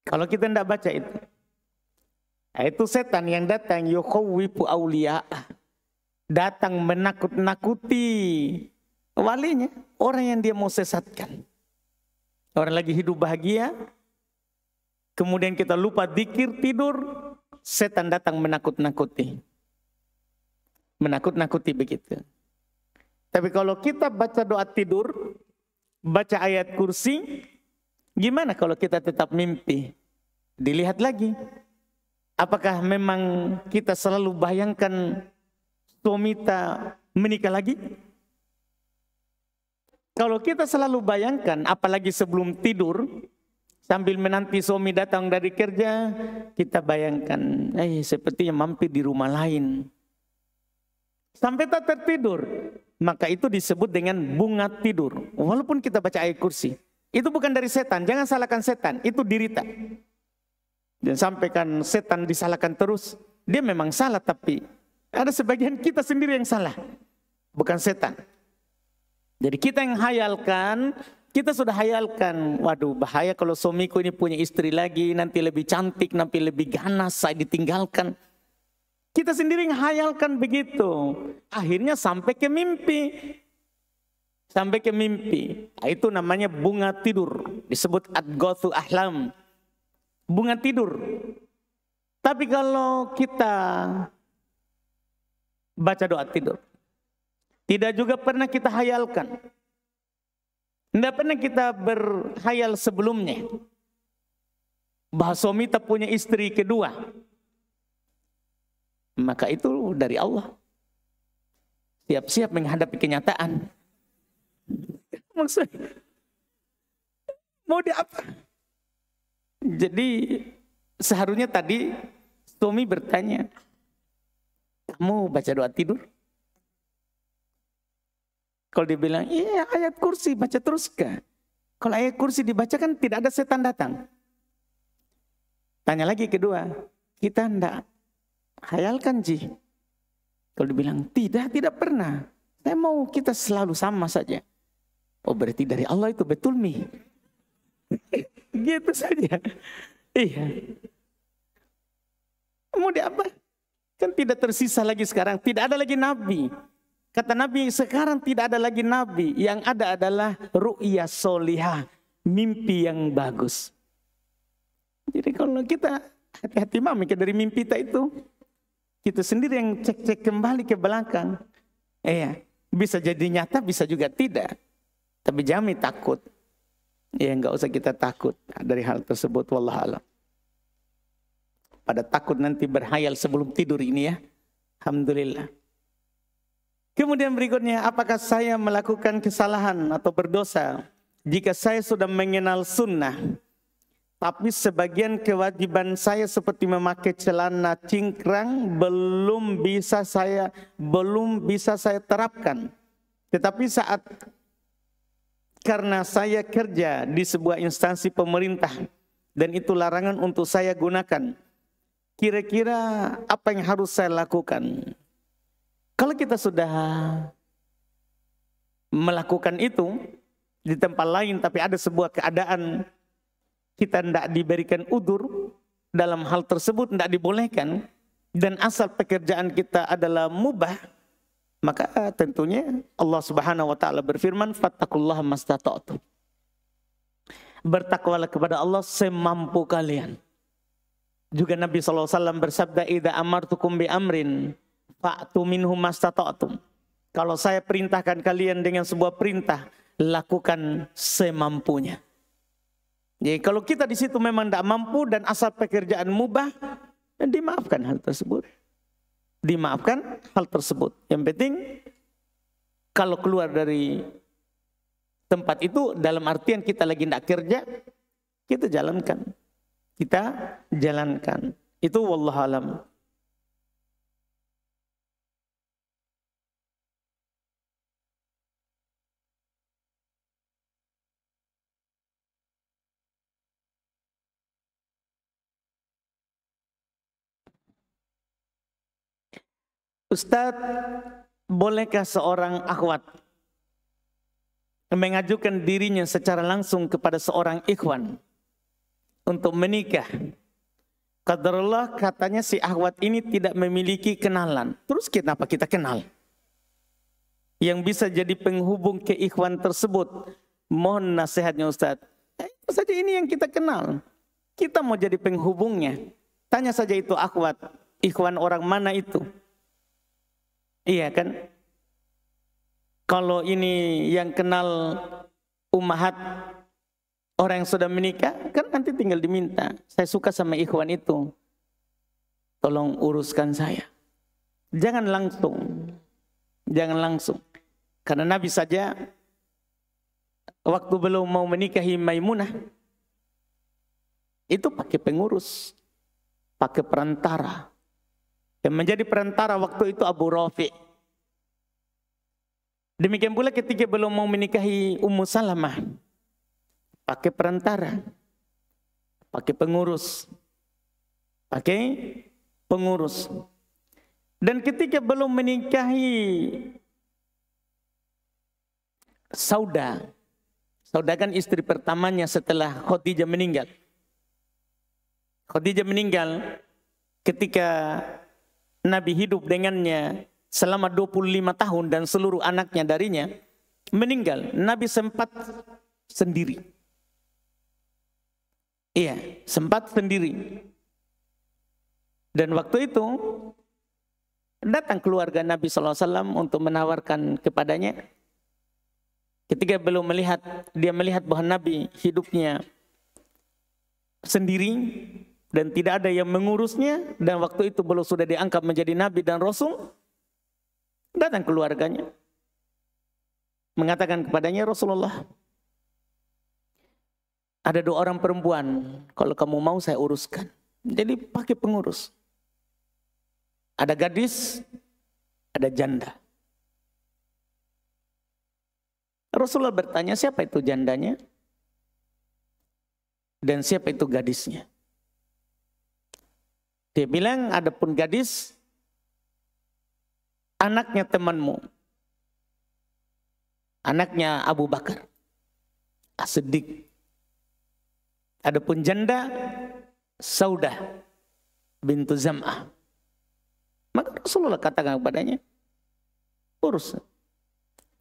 Kalau kita tidak baca itu, Nah, itu setan yang datang yukhawwifu awliya, datang menakut-nakuti walinya, orang yang dia mau sesatkan. Orang lagi hidup bahagia, kemudian kita lupa zikir, tidur, setan datang menakut-nakuti. Menakut-nakuti begitu. Tapi kalau kita baca doa tidur, baca ayat kursi, gimana kalau kita tetap mimpi? Dilihat lagi. Apakah memang kita selalu bayangkan suami kita menikah lagi? Kalau kita selalu bayangkan, apalagi sebelum tidur, sambil menanti suami datang dari kerja, kita bayangkan, sepertinya mampir di rumah lain. Sampai tak tertidur. Maka itu disebut dengan bunga tidur. Walaupun kita baca ayat kursi. Itu bukan dari setan. Jangan salahkan setan. Itu dirita. Dan sampaikan setan disalahkan terus. Dia memang salah, tapi ada sebagian kita sendiri yang salah. Bukan setan. Jadi kita yang hayalkan, kita sudah hayalkan. Waduh, bahaya kalau suamiku ini punya istri lagi. Nanti lebih cantik, nanti lebih ganas, saya ditinggalkan. Kita sendiri menghayalkan begitu. Akhirnya sampai ke mimpi. Sampai ke mimpi. Nah, itu namanya bunga tidur. Disebut adghathu ahlam. Bunga tidur. Tapi kalau kita baca doa tidur, tidak juga pernah kita hayalkan. Tidak pernah kita berhayal sebelumnya. Bahwa suami tak punya istri kedua. Maka itu dari Allah. Siap-siap menghadapi kenyataan. Maksudnya, mau di apa? Jadi seharusnya tadi suami bertanya, kamu baca doa tidur? Kalau dia bilang, iya ayat kursi baca terus kah? Kalau ayat kursi dibaca kan tidak ada setan datang. Tanya lagi kedua, kita enggak hayalkan Ji. Kalau dibilang tidak pernah. Saya mau kita selalu sama saja. Oh berarti dari Allah itu betul Mi. Gitu saja. Iya. Mau di apa? Kan tidak tersisa lagi sekarang. Tidak ada lagi Nabi. Kata Nabi sekarang tidak ada lagi Nabi. Yang ada adalah ru'ya solihah. Mimpi yang bagus. Jadi kalau kita hati-hati mami dari mimpi itu. Kita sendiri yang cek-cek kembali ke belakang. Iya, bisa jadi nyata, bisa juga tidak. Tapi jangan takut. Ya nggak usah kita takut dari hal tersebut. Wallahualam. Pada takut nanti berhayal sebelum tidur ini ya. Alhamdulillah. Kemudian berikutnya, apakah saya melakukan kesalahan atau berdosa jika saya sudah mengenal sunnah? Tapi sebagian kewajiban saya seperti memakai celana cingkrang belum bisa saya terapkan. Tetapi saat karena saya kerja di sebuah instansi pemerintah dan itu larangan untuk saya gunakan. Kira-kira apa yang harus saya lakukan? Kalau kita sudah melakukan itu di tempat lain tapi ada sebuah keadaan kita tidak diberikan udzur dalam hal tersebut, tidak dibolehkan, dan asal pekerjaan kita adalah mubah, maka tentunya Allah Subhanahu wa taala berfirman, fattaqullaha mastata'tum. Bertakwalah kepada Allah semampu kalian. Juga Nabi SAW bersabda, idza amartukum bi amrin fa'tu minhu mastata'tum. Kalau saya perintahkan kalian dengan sebuah perintah, lakukan semampunya. Jadi kalau kita di situ memang tidak mampu dan asal pekerjaan mubah, dimaafkan hal tersebut. Dimaafkan hal tersebut. Yang penting kalau keluar dari tempat itu dalam artian kita lagi tidak kerja, kita jalankan. Kita jalankan. Itu wallahualam. Ustadz, bolehkah seorang akhwat mengajukan dirinya secara langsung kepada seorang ikhwan untuk menikah Qadarullah katanya si akhwat ini tidak memiliki kenalan. Terus kenapa kita kenal? Yang bisa jadi penghubung ke ikhwan tersebut. Mohon nasihatnya Ustaz. Itu saja ini yang kita kenal. Kita mau jadi penghubungnya. Tanya saja itu akhwat. Ikhwan orang mana itu? Iya kan? Kalau ini yang kenal ummahat orang yang sudah menikah, kan nanti tinggal diminta. Saya suka sama ikhwan itu. Tolong uruskan saya. Jangan langsung. Jangan langsung. Karena Nabi saja waktu belum mau menikahi Maimunah, itu pakai pengurus. Pakai perantara. Yang menjadi perantara waktu itu Abu Rafi'. Demikian pula ketika belum mau menikahi Ummu Salamah. Pakai perantara. Pakai pengurus. Pakai pengurus. Dan ketika belum menikahi Sauda. Sauda kan istri pertamanya setelah Khadijah meninggal. Khadijah meninggal ketika Nabi hidup dengannya selama 25 tahun dan seluruh anaknya darinya meninggal. Nabi sempat sendiri. Iya, sempat sendiri. Dan waktu itu datang keluarga Nabi SAW untuk menawarkan kepadanya. Ketika dia melihat bahwa Nabi hidupnya sendiri dan tidak ada yang mengurusnya, dan waktu itu belum sudah diangkat menjadi Nabi dan Rasul, datang keluarganya mengatakan kepadanya, Rasulullah, ada 2 orang perempuan, kalau kamu mau saya uruskan. Jadi pakai pengurus. Ada gadis, ada janda. Rasulullah bertanya, siapa itu jandanya? Dan siapa itu gadisnya? Dia bilang, adapun gadis, anaknya temanmu. Anaknya Abu Bakar. As-Siddiq. Adapun janda, Saudah bintu Zam'ah. Maka Rasulullah katakan kepadanya, urus.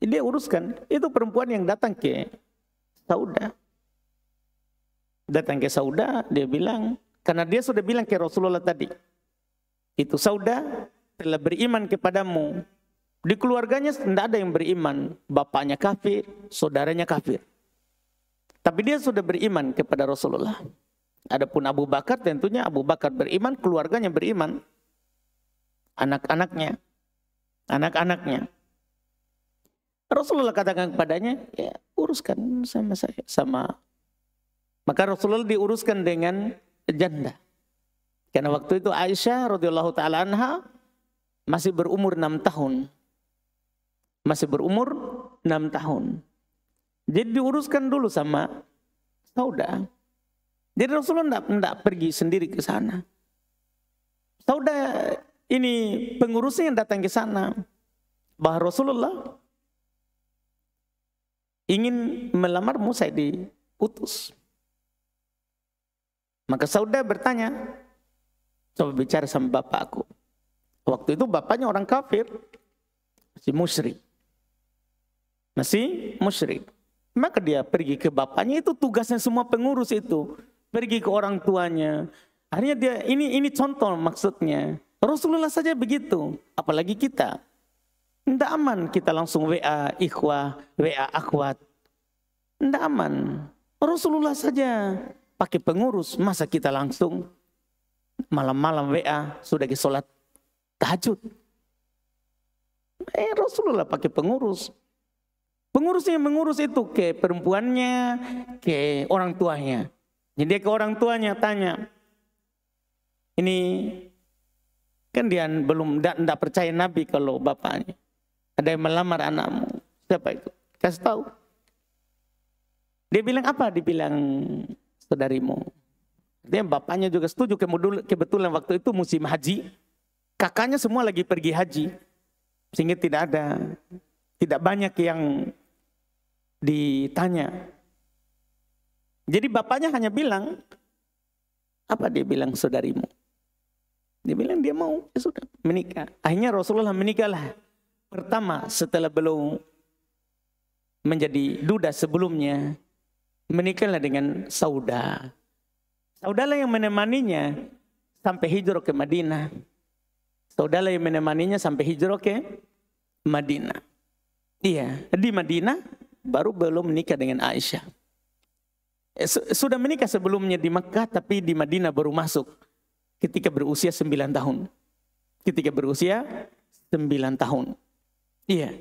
Dia uruskan. Itu perempuan yang datang ke Saudah. Datang ke Saudah, dia bilang, karena dia sudah bilang ke Rasulullah tadi, itu Saudah telah beriman kepadamu. Di keluarganya tidak ada yang beriman. Bapaknya kafir, saudaranya kafir. Tapi dia sudah beriman kepada Rasulullah. Adapun Abu Bakar, tentunya Abu Bakar beriman, keluarganya beriman. Anak-anaknya. Anak-anaknya. Rasulullah katakan kepadanya, ya uruskan sama saya. Maka Rasulullah diuruskan dengan janda. Karena waktu itu Aisyah radhiyallahu taala anha masih berumur 6 tahun. Masih berumur 6 tahun. Jadi diuruskan dulu sama Saudah. Jadi Rasulullah tidak pergi sendiri ke sana. Saudah ini pengurusnya yang datang ke sana. Bahwa Rasulullah ingin melamarmu, saya diutus. Maka Saudah bertanya, coba bicara sama bapakku. Waktu itu bapaknya orang kafir, masih musyrik. Masih musyrik. Maka dia pergi ke bapaknya, itu tugasnya semua pengurus itu. Pergi ke orang tuanya. Akhirnya dia, ini contoh maksudnya. Rasulullah saja begitu, apalagi kita. Tidak aman kita langsung WA ikhwah, WA akhwat. Tidak aman. Rasulullah saja pakai pengurus, masa kita langsung malam-malam WA, sudah ke sholat tahajud. Rasulullah pakai pengurus. Pengurusnya mengurus itu ke perempuannya, ke orang tuanya. Jadi dia ke orang tuanya tanya, ini kan dia belum tidak percaya Nabi kalau bapaknya. Ada yang melamar anakmu. Siapa itu? Kasih tahu. Dia bilang apa? Dibilang saudarimu. Dia bapaknya juga setuju. Kebetulan waktu itu musim haji. Kakaknya semua lagi pergi haji. Sehingga tidak banyak yang ditanya. Jadi bapaknya hanya bilang, Apa dia bilang saudarimu? Dia bilang dia mau, ya sudah, menikah. Akhirnya Rasulullah menikahlah. Pertama setelah belum menjadi duda sebelumnya, menikahlah dengan Saudah. Saudahlah yang menemaninya sampai hijrah ke Madinah. Saudahlah yang menemaninya sampai hijrah ke Madinah. Iya, di Madinah baru belum menikah dengan Aisyah. Sudah menikah sebelumnya di Makkah, tapi di Madinah baru masuk ketika berusia 9 tahun. Ketika berusia 9 tahun. Iya.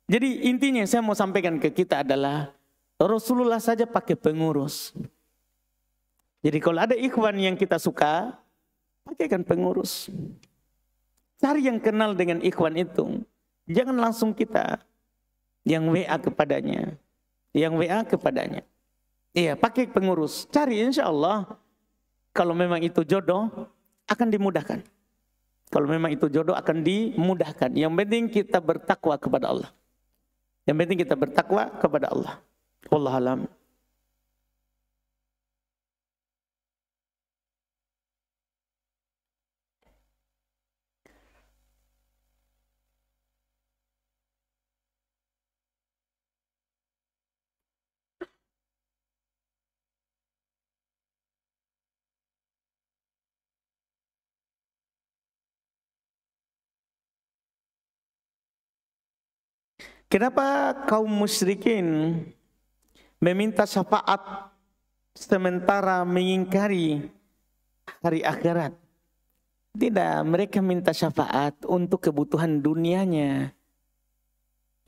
Jadi intinya yang saya mau sampaikan ke kita adalah Rasulullah saja pakai pengurus. Jadi kalau ada ikhwan yang kita suka, pakaikan pengurus. Cari yang kenal dengan ikhwan itu. Jangan langsung kita yang WA kepadanya. Yang WA kepadanya. Iya, pakai pengurus. Cari, insya Allah. Kalau memang itu jodoh, akan dimudahkan. Kalau memang itu jodoh, akan dimudahkan. Yang penting kita bertakwa kepada Allah. Yang penting kita bertakwa kepada Allah. Wallahu a'lam. Kenapa kaum musyrikin meminta syafaat sementara mengingkari hari akhirat? Tidak, mereka minta syafaat untuk kebutuhan dunianya.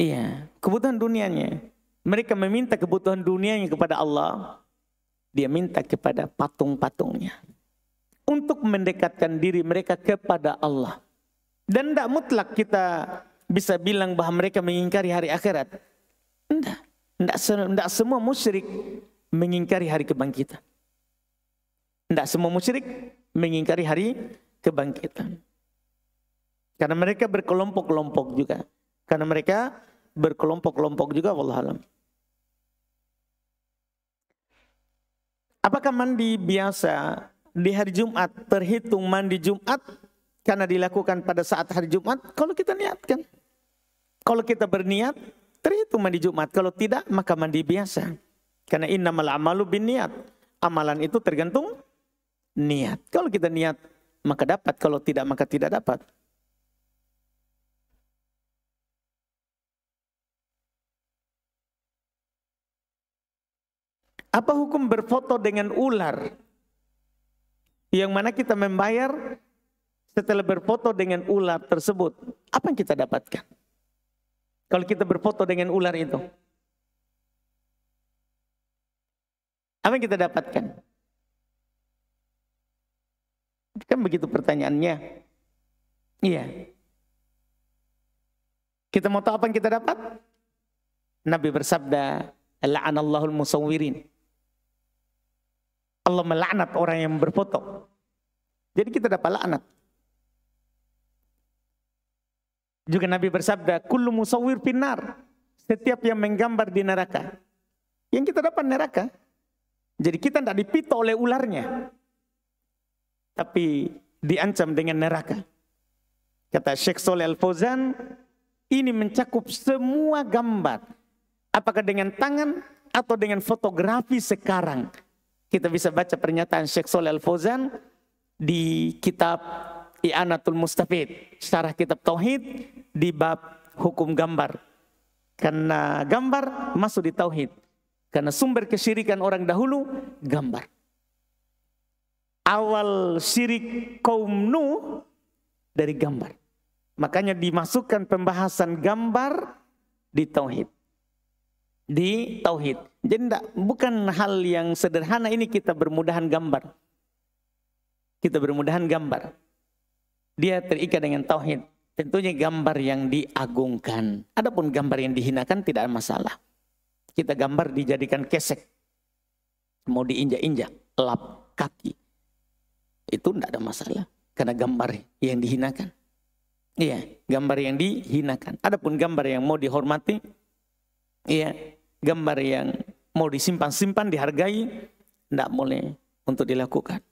Iya, kebutuhan dunianya. Mereka meminta kebutuhan dunianya kepada Allah. Dia minta kepada patung-patungnya. Untuk mendekatkan diri mereka kepada Allah. Dan tidak mutlak kita bisa bilang bahwa mereka mengingkari hari akhirat. Tidak semua musyrik mengingkari hari kebangkitan. Tidak semua musyrik mengingkari hari kebangkitan. Karena mereka berkelompok-kelompok juga. Karena mereka berkelompok-kelompok juga, wallahu alam. Apakah mandi biasa di hari Jumat terhitung mandi Jumat karena dilakukan pada saat hari Jumat? Kalau kita niatkan. Kalau kita berniat, terhitung mandi Jumat. Kalau tidak, maka mandi biasa. Karena innamal a'malu binniat. Amalan itu tergantung niat. Kalau kita niat, maka dapat. Kalau tidak, maka tidak dapat. Apa hukum berfoto dengan ular? Yang mana kita membayar setelah berfoto dengan ular tersebut. Apa yang kita dapatkan? Kalau kita berfoto dengan ular itu. Apa yang kita dapatkan? Kan begitu pertanyaannya. Iya. Kita mau tahu apa yang kita dapat? Nabi bersabda, la'anallahul musawwirin. Allah melaknat orang yang berfoto. Jadi kita dapat laknat. Juga Nabi bersabda, kullu musawwir finnar. Setiap yang menggambar di neraka. Yang kita dapat neraka. Jadi kita tidak dipito oleh ularnya. Tapi diancam dengan neraka. Kata Syekh Shalih Al-Fauzan, ini mencakup semua gambar. Apakah dengan tangan atau dengan fotografi sekarang. Kita bisa baca pernyataan Syekh Shalih Al-Fauzan di kitab I'anatul Mustafid, syarah kitab Tauhid di bab hukum gambar. Karena gambar masuk di Tauhid. Karena sumber kesyirikan orang dahulu, gambar. Awal syirik kaum Nuh dari gambar. Makanya dimasukkan pembahasan gambar di Tauhid. Di Tauhid. Jadi bukan hal yang sederhana ini kita bermudahan gambar. Kita bermudahan gambar. Dia terikat dengan tauhid. Tentunya gambar yang diagungkan. Adapun gambar yang dihinakan tidak ada masalah. Kita gambar dijadikan kesek. Mau diinjak-injak, lap kaki. Itu tidak ada masalah. Karena gambar yang dihinakan. Iya, gambar yang dihinakan. Adapun gambar yang mau dihormati, iya, gambar yang mau disimpan-simpan, dihargai, tidak boleh untuk dilakukan.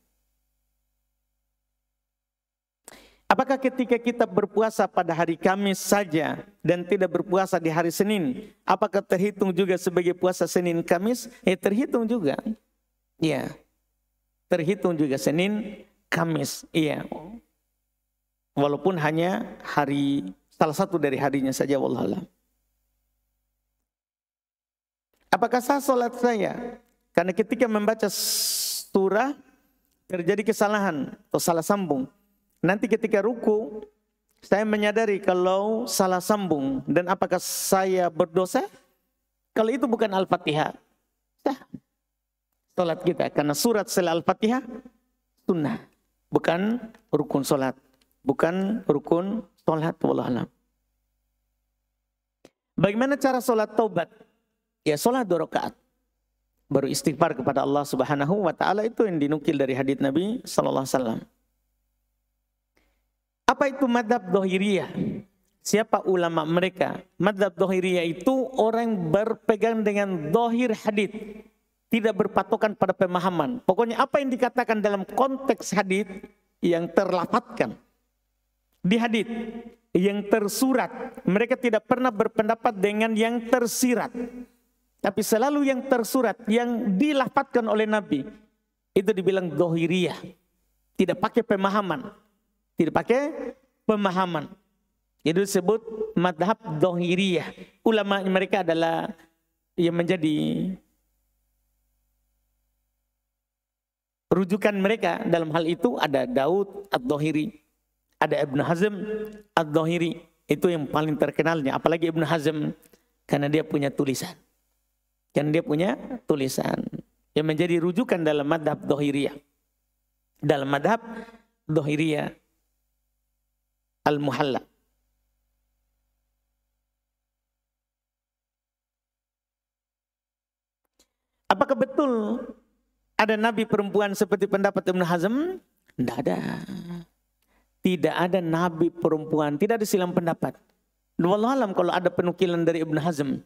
Apakah ketika kita berpuasa pada hari Kamis saja dan tidak berpuasa di hari Senin, apakah terhitung juga sebagai puasa Senin Kamis? Terhitung juga. Iya. Terhitung juga Senin Kamis. Iya. Walaupun hanya hari salah satu dari harinya saja, wallahualam. Apakah sah salat saya? Karena ketika membaca surah terjadi kesalahan atau salah sambung. Nanti ketika ruku, saya menyadari kalau salah sambung. Dan apakah saya berdosa? Kalau itu bukan Al-Fatihah, sah salat kita. Karena surat setelah Al-Fatihah, sunnah. Bukan rukun salat. Bukan rukun salat. Wallahualam. Bagaimana cara salat taubat? Ya salat 2 rakaat. Baru istighfar kepada Allah Subhanahu wa ta'ala, itu yang dinukil dari hadits Nabi sallallahu alaihi wasallam. Apa itu madhab Dhahiriyah? Siapa ulama mereka? Madhab Dhahiriyah itu orang berpegang dengan dhahir hadits, tidak berpatokan pada pemahaman. Pokoknya apa yang dikatakan dalam konteks hadits yang terlafadzkan di hadits, yang tersurat, mereka tidak pernah berpendapat dengan yang tersirat. Tapi selalu yang tersurat, yang dilafadzkan oleh Nabi, itu dibilang Dhahiriyah. Tidak pakai pemahaman. Tidak pakai pemahaman. Itu disebut madhab Dhahiriyah. Ulama mereka adalah yang menjadi rujukan mereka dalam hal itu ada Daud Ad-Dhahiri, ada Ibn Hazm Ad-Dhahiri. Itu yang paling terkenalnya. Apalagi Ibn Hazm, karena dia punya tulisan. Karena dia punya tulisan yang menjadi rujukan dalam madhab Dhahiriyah. Dalam madhab Dhahiriyah Al-Muhalla. Apakah betul ada nabi perempuan seperti pendapat Ibn Hazm? Tidak ada. Tidak ada nabi perempuan. Tidak ada silang pendapat. Wallahualam kalau ada penukilan dari Ibn Hazm.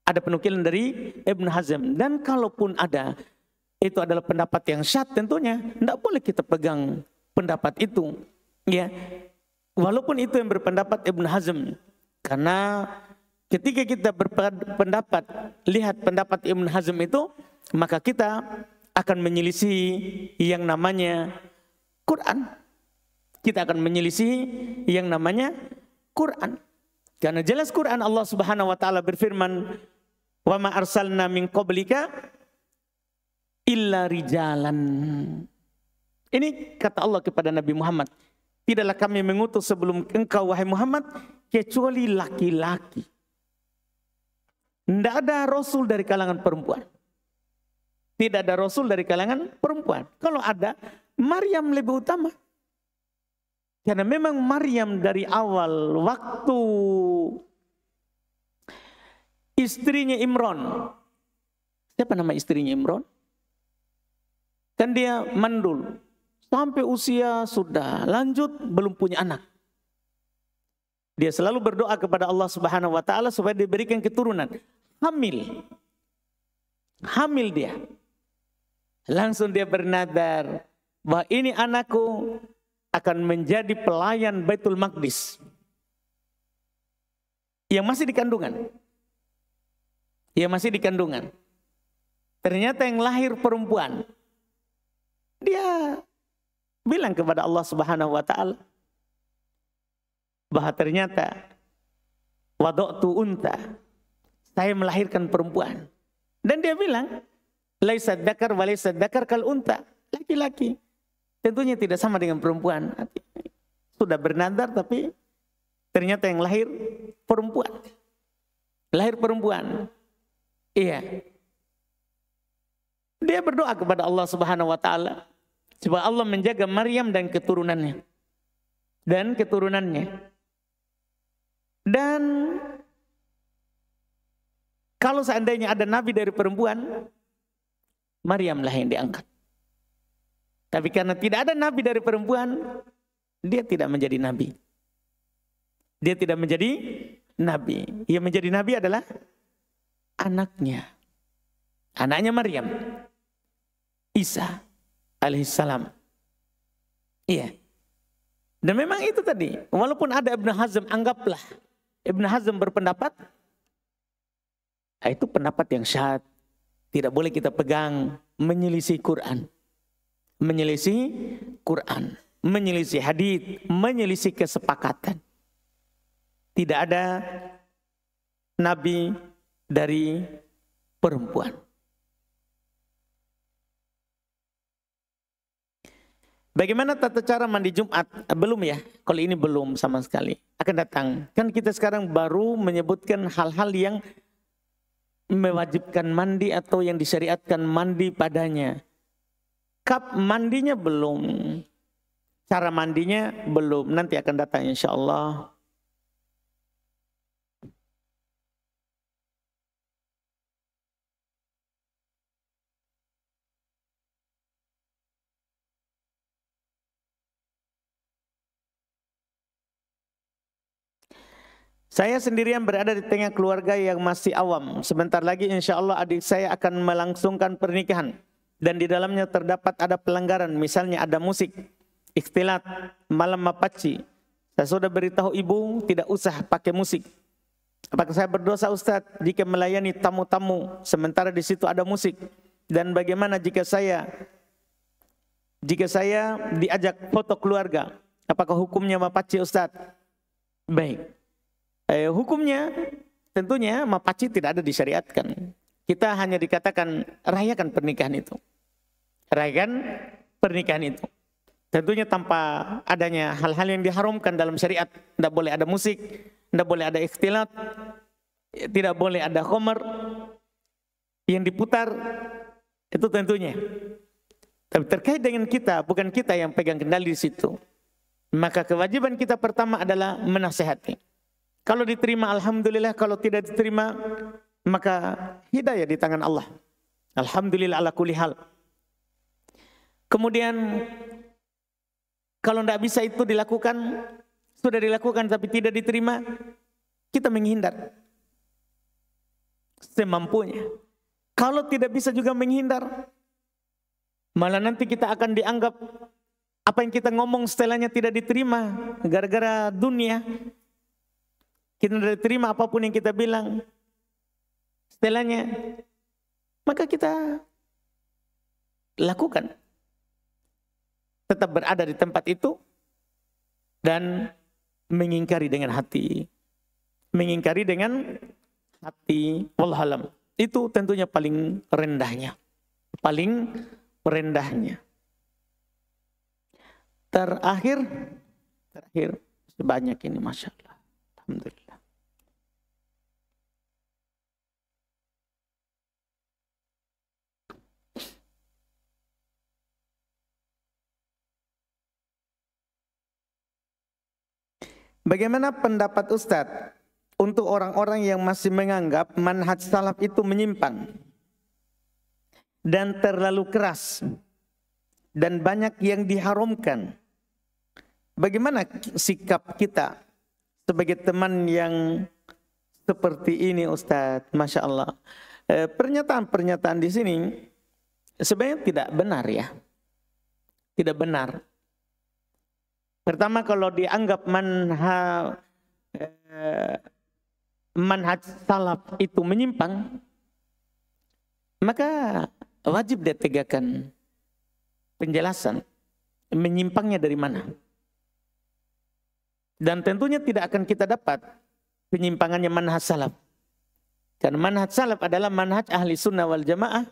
Ada penukilan dari Ibn Hazm. Dan kalaupun ada, itu adalah pendapat yang syadz tentunya. Tidak boleh kita pegang pendapat itu. Ya. Walaupun itu yang berpendapat Ibn Hazm. Karena ketika kita berpendapat, lihat pendapat Ibn Hazm itu, maka kita akan menyelisih yang namanya Quran. Kita akan menyelisih yang namanya Quran. Karena jelas Quran Allah Subhanahu wa taala berfirman, "Wa ma arsalna min qablika illa rijalan." Ini kata Allah kepada Nabi Muhammad. Tidaklah kami mengutus sebelum engkau wahai Muhammad kecuali laki-laki. Tidak ada rasul dari kalangan perempuan. Tidak ada rasul dari kalangan perempuan. Kalau ada, Maryam lebih utama. Karena memang Maryam dari awal waktu istrinya Imran. Siapa nama istrinya Imran? Kan dia mandul. Sampai usia sudah lanjut belum punya anak. Dia selalu berdoa kepada Allah Subhanahu wa taala supaya diberikan keturunan. Hamil. Hamil dia. Langsung dia bernadar bahwa ini anakku akan menjadi pelayan Baitul Maqdis. Yang masih di kandungan. Yang masih di kandungan. Ternyata yang lahir perempuan. Dia bilang kepada Allah Subhanahu wa taala bahwa ternyata wada'tu unta, saya melahirkan perempuan. Dan dia bilang laisa dzakar wa laisa dzakar kal unta, laki-laki tentunya tidak sama dengan perempuan. Sudah bernadar tapi ternyata yang lahir perempuan. Lahir perempuan. Iya. Dia berdoa kepada Allah Subhanahu wa taala supaya Allah menjaga Maryam dan keturunannya. Dan kalau seandainya ada nabi dari perempuan, Maryamlah yang diangkat. Tapi karena tidak ada nabi dari perempuan, dia tidak menjadi nabi. Dia tidak menjadi nabi. Yang menjadi nabi adalah anaknya. Anaknya Maryam. Isa alaihissalam. Iya. Dan memang itu tadi, walaupun ada Ibn Hazm, anggaplah Ibn Hazm berpendapat, itu pendapat yang syad. Tidak boleh kita pegang, menyelisih Quran. Menyelisih Quran, menyelisih hadits, menyelisih kesepakatan. Tidak ada nabi dari perempuan. Bagaimana tata cara mandi Jumat? Belum ya, kalau ini belum sama sekali. Akan datang. Kan kita sekarang baru menyebutkan hal-hal yang mewajibkan mandi atau yang disyariatkan mandi padanya. Kap mandinya belum. Cara mandinya belum. Nanti akan datang insya Allah. Saya sendirian berada di tengah keluarga yang masih awam. Sebentar lagi insya Allah adik saya akan melangsungkan pernikahan. Dan di dalamnya terdapat ada pelanggaran. Misalnya ada musik, ikhtilat, malam mapaci. Saya sudah beritahu ibu tidak usah pakai musik. Apakah saya berdosa Ustadz jika melayani tamu-tamu sementara di situ ada musik? Dan bagaimana jika saya diajak foto keluarga? Apakah hukumnya mapaci Ustadz? Baik. Hukumnya tentunya mapaci tidak ada disyariatkan. Kita hanya dikatakan rayakan pernikahan itu. Rayakan pernikahan itu. Tentunya tanpa adanya hal-hal yang diharamkan dalam syariat. Tidak boleh ada musik, tidak boleh ada ikhtilat, tidak boleh ada khamar yang diputar. Itu tentunya. Tapi terkait dengan kita, bukan kita yang pegang kendali di situ. Maka kewajiban kita pertama adalah menasihati. Kalau diterima alhamdulillah, kalau tidak diterima maka hidayah di tangan Allah. Alhamdulillah ala kulli hal. Kemudian kalau tidak bisa itu dilakukan, sudah dilakukan tapi tidak diterima, kita menghindar semampunya. Kalau tidak bisa juga menghindar, malah nanti kita akan dianggap apa yang kita ngomong setelahnya tidak diterima gara-gara dunia. Kita tidak terima apapun yang kita bilang setelahnya, maka kita lakukan. Tetap berada di tempat itu dan mengingkari dengan hati. Mengingkari dengan hati. Wallahualam. Itu tentunya paling rendahnya. Paling rendahnya. Terakhir sebanyak ini, Masya Allah. Alhamdulillah. Bagaimana pendapat Ustadz untuk orang-orang yang masih menganggap manhaj salaf itu menyimpang dan terlalu keras dan banyak yang diharamkan? Bagaimana sikap kita sebagai teman yang seperti ini Ustadz? Masya Allah. Pernyataan-pernyataan di sini sebenarnya tidak benar ya. Tidak benar. Pertama, kalau dianggap manhaj salaf itu menyimpang, maka wajib dia tegakkan penjelasan menyimpangnya dari mana. Dan tentunya tidak akan kita dapat penyimpangannya manhaj salaf. Karena manhaj salaf adalah manhaj ahli sunnah wal jamaah,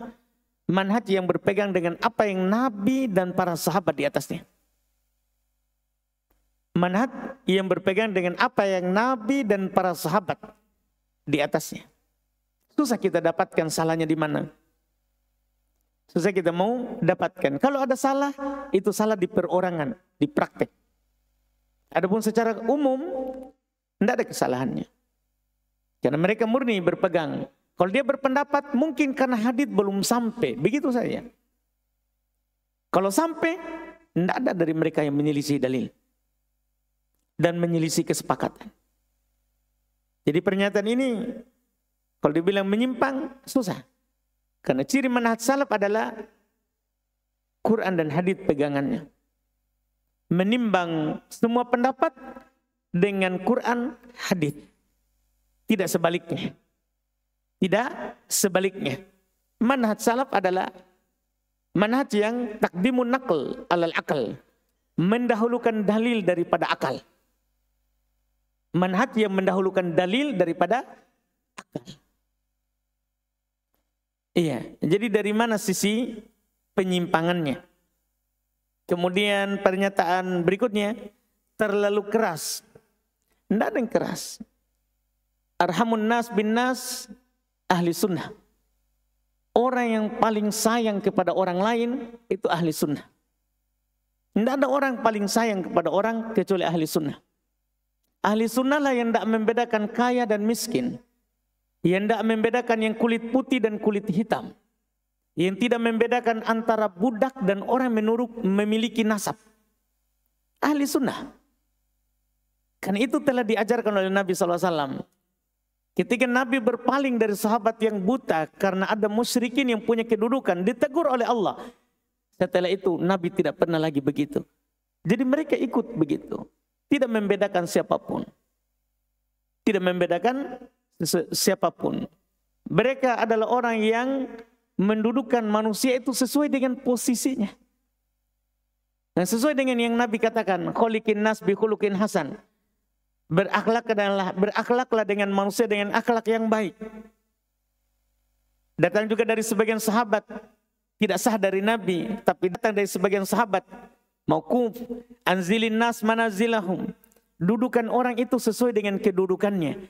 manhaj yang berpegang dengan apa yang Nabi dan para sahabat di atasnya. Manhaj yang berpegang dengan apa yang Nabi dan para sahabat di atasnya. Susah kita dapatkan salahnya di mana. Susah kita mau dapatkan. Kalau ada salah, itu salah di perorangan, di praktek. Adapun secara umum, tidak ada kesalahannya. Karena mereka murni berpegang. Kalau dia berpendapat, mungkin karena hadits belum sampai. Begitu saja. Kalau sampai, tidak ada dari mereka yang menyelisih dalil dan menyelisih kesepakatan. Jadi pernyataan ini kalau dibilang menyimpang susah. Karena ciri manhaj salaf adalah Quran dan hadits pegangannya. menimbang semua pendapat dengan Quran, hadis. Tidak sebaliknya. Tidak sebaliknya. Manhaj salaf adalah manhaj yang takdimun naql alal akal. Mendahulukan dalil daripada akal. Manhaj yang mendahulukan dalil daripada akal. Iya, jadi dari mana sisi penyimpangannya? Kemudian pernyataan berikutnya, terlalu keras. Tidak ada yang keras. Arhamun nas bin nas ahli sunnah. Orang yang paling sayang kepada orang lain itu ahli sunnah. Tidak ada orang paling sayang kepada orang kecuali ahli sunnah. Ahli sunnah lah yang tidak membedakan kaya dan miskin. Yang tidak membedakan yang kulit putih dan kulit hitam. Yang tidak membedakan antara budak dan orang memiliki nasab. Ahli sunnah. Karena itu telah diajarkan oleh Nabi SAW. Ketika Nabi berpaling dari sahabat yang buta karena ada musyrikin yang punya kedudukan, ditegur oleh Allah. Setelah itu Nabi tidak pernah lagi begitu. Jadi mereka ikut begitu. Tidak membedakan siapapun. Tidak membedakan siapapun. Mereka adalah orang yang mendudukan manusia itu sesuai dengan posisinya. Dan sesuai dengan yang Nabi katakan, kholiqin nas bi khuluqin hasan. Berakhlaklah dengan manusia dengan akhlak yang baik. Datang juga dari sebagian sahabat, tidak sah dari Nabi, tapi datang dari sebagian sahabat, mauquf, anzilin nas manazilahum. Dudukan orang itu sesuai dengan kedudukannya.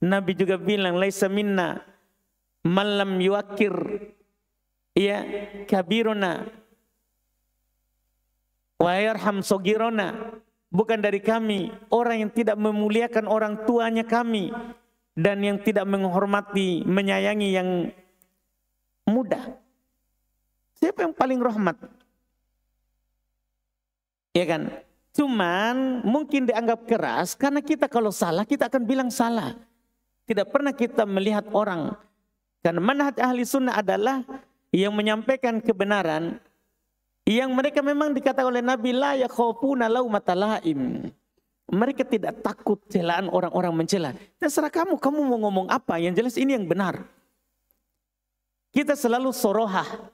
Nabi juga bilang, laisa minna man lam yuakir ya kabiruna wa yarham sogirona. Bukan dari kami orang yang tidak memuliakan orang tuanya kami dan yang tidak menghormati, menyayangi yang muda. Siapa yang paling rahmat? Ya kan? Cuman mungkin dianggap keras karena kita kalau salah kita akan bilang salah. Tidak pernah kita melihat orang. Karena manhaj ahli sunnah adalah yang menyampaikan kebenaran. Yang mereka memang dikatakan oleh Nabi, la yakhafuna laumata laim. Mereka tidak takut celaan orang-orang mencela. Terserah kamu mau ngomong apa, yang jelas ini yang benar. Kita selalu sorohah,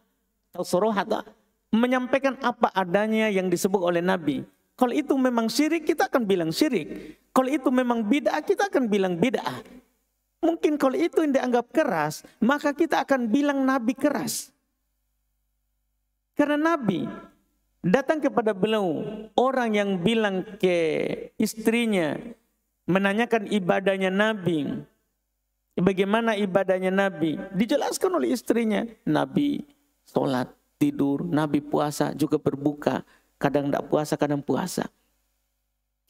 atau sorohat, menyampaikan apa adanya yang disebut oleh Nabi. Kalau itu memang syirik, kita akan bilang syirik. Kalau itu memang bid'ah, kita akan bilang bid'ah. Mungkin kalau itu yang dianggap keras, maka kita akan bilang Nabi keras. Karena Nabi datang kepada beliau orang yang bilang ke istrinya, menanyakan ibadahnya Nabi. Bagaimana ibadahnya Nabi? Dijelaskan oleh istrinya. Nabi sholat, tidur, Nabi puasa, juga berbuka. Kadang tidak puasa, kadang puasa.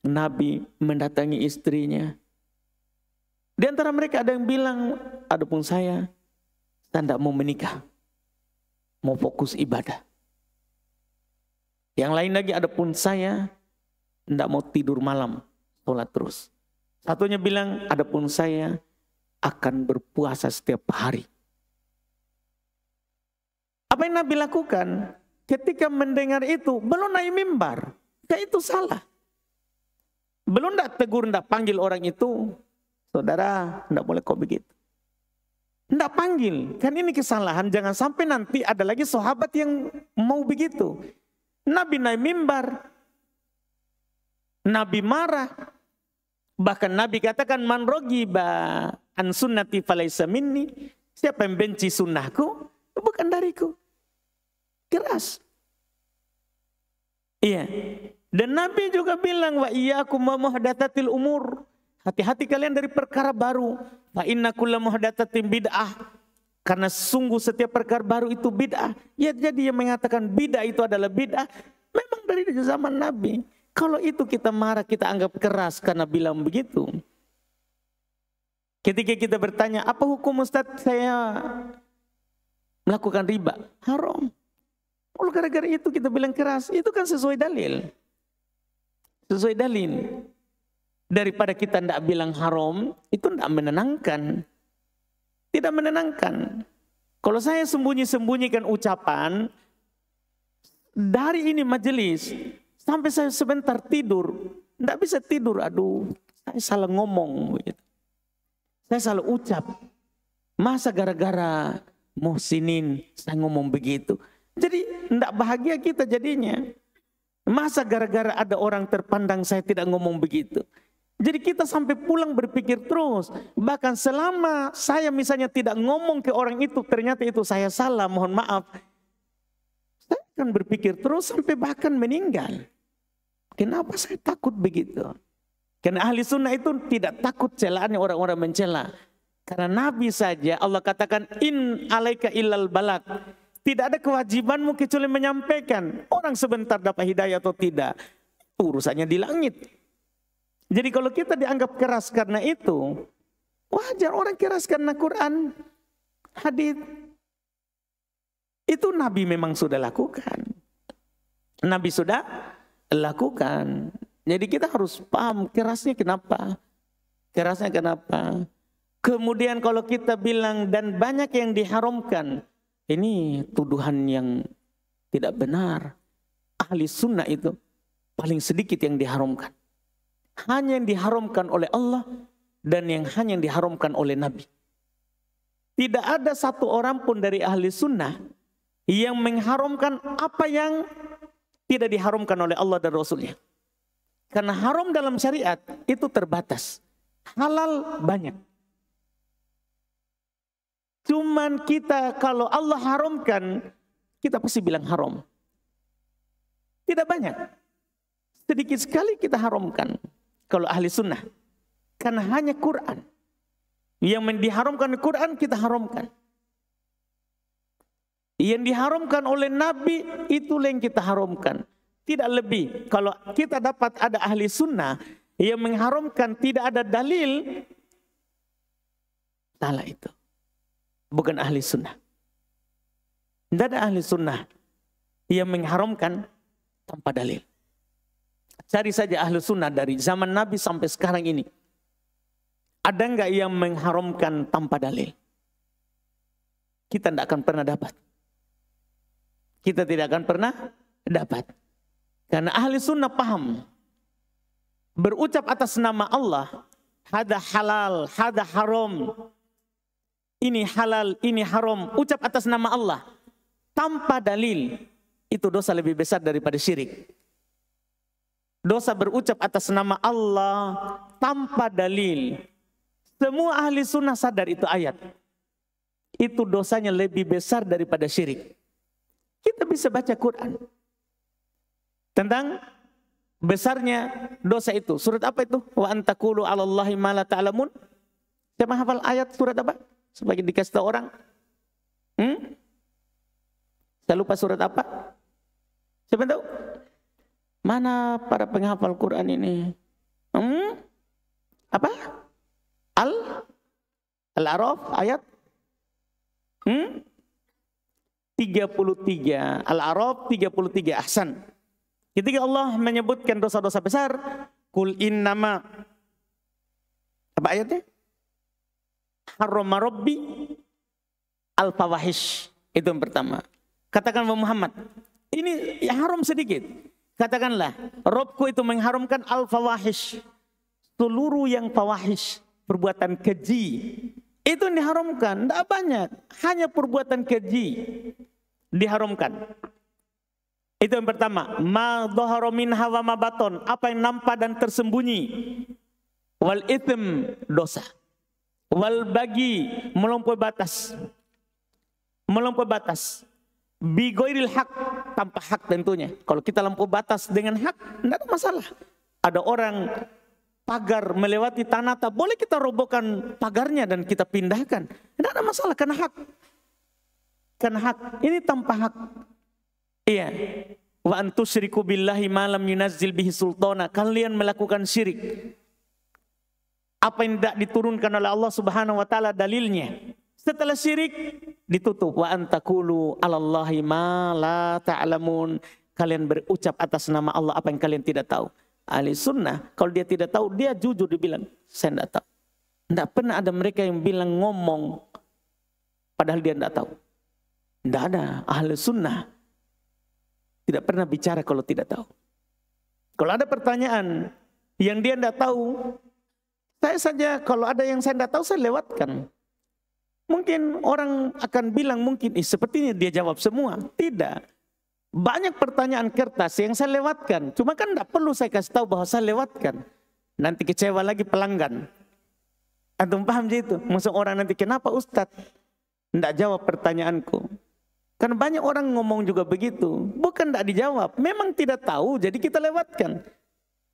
Nabi mendatangi istrinya. Di antara mereka ada yang bilang, adapun saya tidak mau menikah. Mau fokus ibadah. Yang lain lagi, adapun saya tidak mau tidur malam, sholat terus. Satunya bilang, adapun saya akan berpuasa setiap hari. Apa yang Nabi lakukan? Ketika mendengar itu, belum naik mimbar. Itu salah. Belum tidak tegur, tidak panggil orang itu. Saudara, tidak boleh kok begitu. Tidak panggil. Kan ini kesalahan. Jangan sampai nanti ada lagi sahabat yang mau begitu. Nabi naik mimbar. Nabi marah. Bahkan Nabi katakan, man rogiba an sunnati falaysa minni. Siapa yang benci sunnahku, bukan dariku. Keras. Iya. Dan Nabi juga bilang, wa iyyakum wa muhdatsatil umur. Hati-hati kalian dari perkara baru. Fa inna kulla muhdatsatin bid'ah. Karena sungguh setiap perkara baru itu bid'ah. Ya, jadi yang mengatakan bid'ah itu adalah bid'ah, memang dari zaman Nabi. Kalau itu kita marah, kita anggap keras karena bilang begitu. Ketika kita bertanya, apa hukum Ustaz saya melakukan riba? Haram. Kalau gara-gara itu kita bilang keras, itu kan sesuai dalil. Sesuai dalil. Daripada kita tidak bilang haram, itu tidak menenangkan. Tidak menenangkan. Kalau saya sembunyi-sembunyikan ucapan, dari ini majelis, Sampai saya sebentar tidur, tidak bisa tidur. Aduh, saya salah ngomong. Begitu. Saya salah ucap. Masa gara-gara Muhsinin saya ngomong begitu. Jadi tidak bahagia kita jadinya. Masa gara-gara ada orang terpandang saya tidak ngomong begitu. Jadi kita sampai pulang berpikir terus. Bahkan selama saya misalnya tidak ngomong ke orang itu, ternyata itu saya salah, mohon maaf. Saya akan berpikir terus sampai bahkan meninggal. Kenapa saya takut begitu? Karena ahli sunnah itu tidak takut celaannya orang-orang mencela. Karena Nabi saja Allah katakan in alaika illal balak. Tidak ada kewajibanmu kecuali menyampaikan. Orang sebentar dapat hidayah atau tidak, urusannya di langit. Jadi kalau kita dianggap keras karena itu, wajar orang keras karena Quran, hadis. Itu Nabi memang sudah lakukan. Nabi sudah lakukan. Jadi kita harus paham kerasnya kenapa. Kerasnya kenapa. Kemudian kalau kita bilang dan banyak yang diharamkan, ini tuduhan yang tidak benar. Ahli sunnah itu paling sedikit yang diharamkan. Hanya yang diharamkan oleh Allah dan hanya yang diharamkan oleh Nabi. Tidak ada satu orang pun dari ahli sunnah yang mengharamkan apa yang tidak diharamkan oleh Allah dan Rasulnya. Karena haram dalam syariat itu terbatas. Halal banyak. Cuman kita kalau Allah haramkan, kita pasti bilang haram. Tidak banyak. Sedikit sekali kita haramkan. Kalau ahli sunnah. Karena hanya Quran. Yang diharamkan Quran kita haramkan. Yang diharamkan oleh Nabi itulah yang kita haramkan. Tidak lebih. Kalau kita dapat ada ahli sunnah yang mengharamkan tidak ada dalil. Salah itu. Bukan ahli sunnah. Tidak ada ahli sunnah yang mengharamkan tanpa dalil. Cari saja ahli sunnah dari zaman Nabi sampai sekarang ini. Ada enggak yang mengharamkan tanpa dalil? Kita tidak akan pernah dapat. Kita tidak akan pernah dapat. Karena ahli sunnah paham. Berucap atas nama Allah. Hada halal, hada haram. Ini halal, ini haram. Ucap atas nama Allah. Tanpa dalil. Itu dosa lebih besar daripada syirik. Dosa berucap atas nama Allah tanpa dalil. Semua ahli sunnah sadar itu ayat. Itu dosanya lebih besar daripada syirik. Kita bisa baca Quran. Tentang besarnya dosa itu. Surat apa itu? Wa antakulu 'alallahi ma la ta'lamun. Siapa hafal ayat surat apa? Sebagai dikasih tahu orang. Saya lupa surat apa? Siapa tahu? Mana para penghafal Quran ini? Apa? Al-A'raf ayat 33. Al-A'raf 33. Ahsan. Ketika Allah menyebutkan dosa-dosa besar, kul innama, apa ayatnya? Harrama Rabbi al-fawahish. Itu yang pertama. Katakan Muhammad, ini ya haram sedikit. Katakanlah, Robku itu mengharamkan al-fawahish. Seluruh yang fawahish, perbuatan keji. Itu yang diharamkan, tidak banyak. Hanya perbuatan keji diharamkan. Itu yang pertama. Ma dhahara minha wa ma baton. Apa yang nampak dan tersembunyi. Wal ithim, dosa. Wal bagi, melampaui batas. Melampaui batas. Bi ghairil haq, tanpa hak tentunya. Kalau kita lampaui batas dengan hak, tidak ada masalah. Ada orang pagar melewati tanah, boleh kita robohkan pagarnya dan kita pindahkan. Tidak ada masalah karena hak. Karena hak. Ini tanpa hak. Iya. Wa antusyriku billahi ma lam yunazzil bihi sultana. Kalian melakukan syirik. Apa yang tidak diturunkan oleh Allah Subhanahu wa taala dalilnya. Setelah syirik ditutup, wa antakulu 'alallahi ma la ta'lamun. Kalian berucap atas nama Allah apa yang kalian tidak tahu. Ahli sunnah kalau dia tidak tahu, dia jujur dibilang saya tidak tahu. Tidak pernah ada mereka yang bilang ngomong padahal dia tidak tahu. Tidak ada. Ahli sunnah tidak pernah bicara kalau tidak tahu. Kalau ada pertanyaan yang dia tidak tahu, saya saja kalau ada yang saya tidak tahu saya lewatkan. Mungkin orang akan bilang mungkin sepertinya dia jawab semua. Tidak. Banyak pertanyaan kertas yang saya lewatkan. Cuma kan tidak perlu saya kasih tahu bahwa saya lewatkan. Nanti kecewa lagi pelanggan. Antum paham gitu? Maksud orang nanti kenapa Ustadz tidak jawab pertanyaanku? Kan banyak orang ngomong juga begitu. Bukan tidak dijawab. Memang tidak tahu jadi kita lewatkan.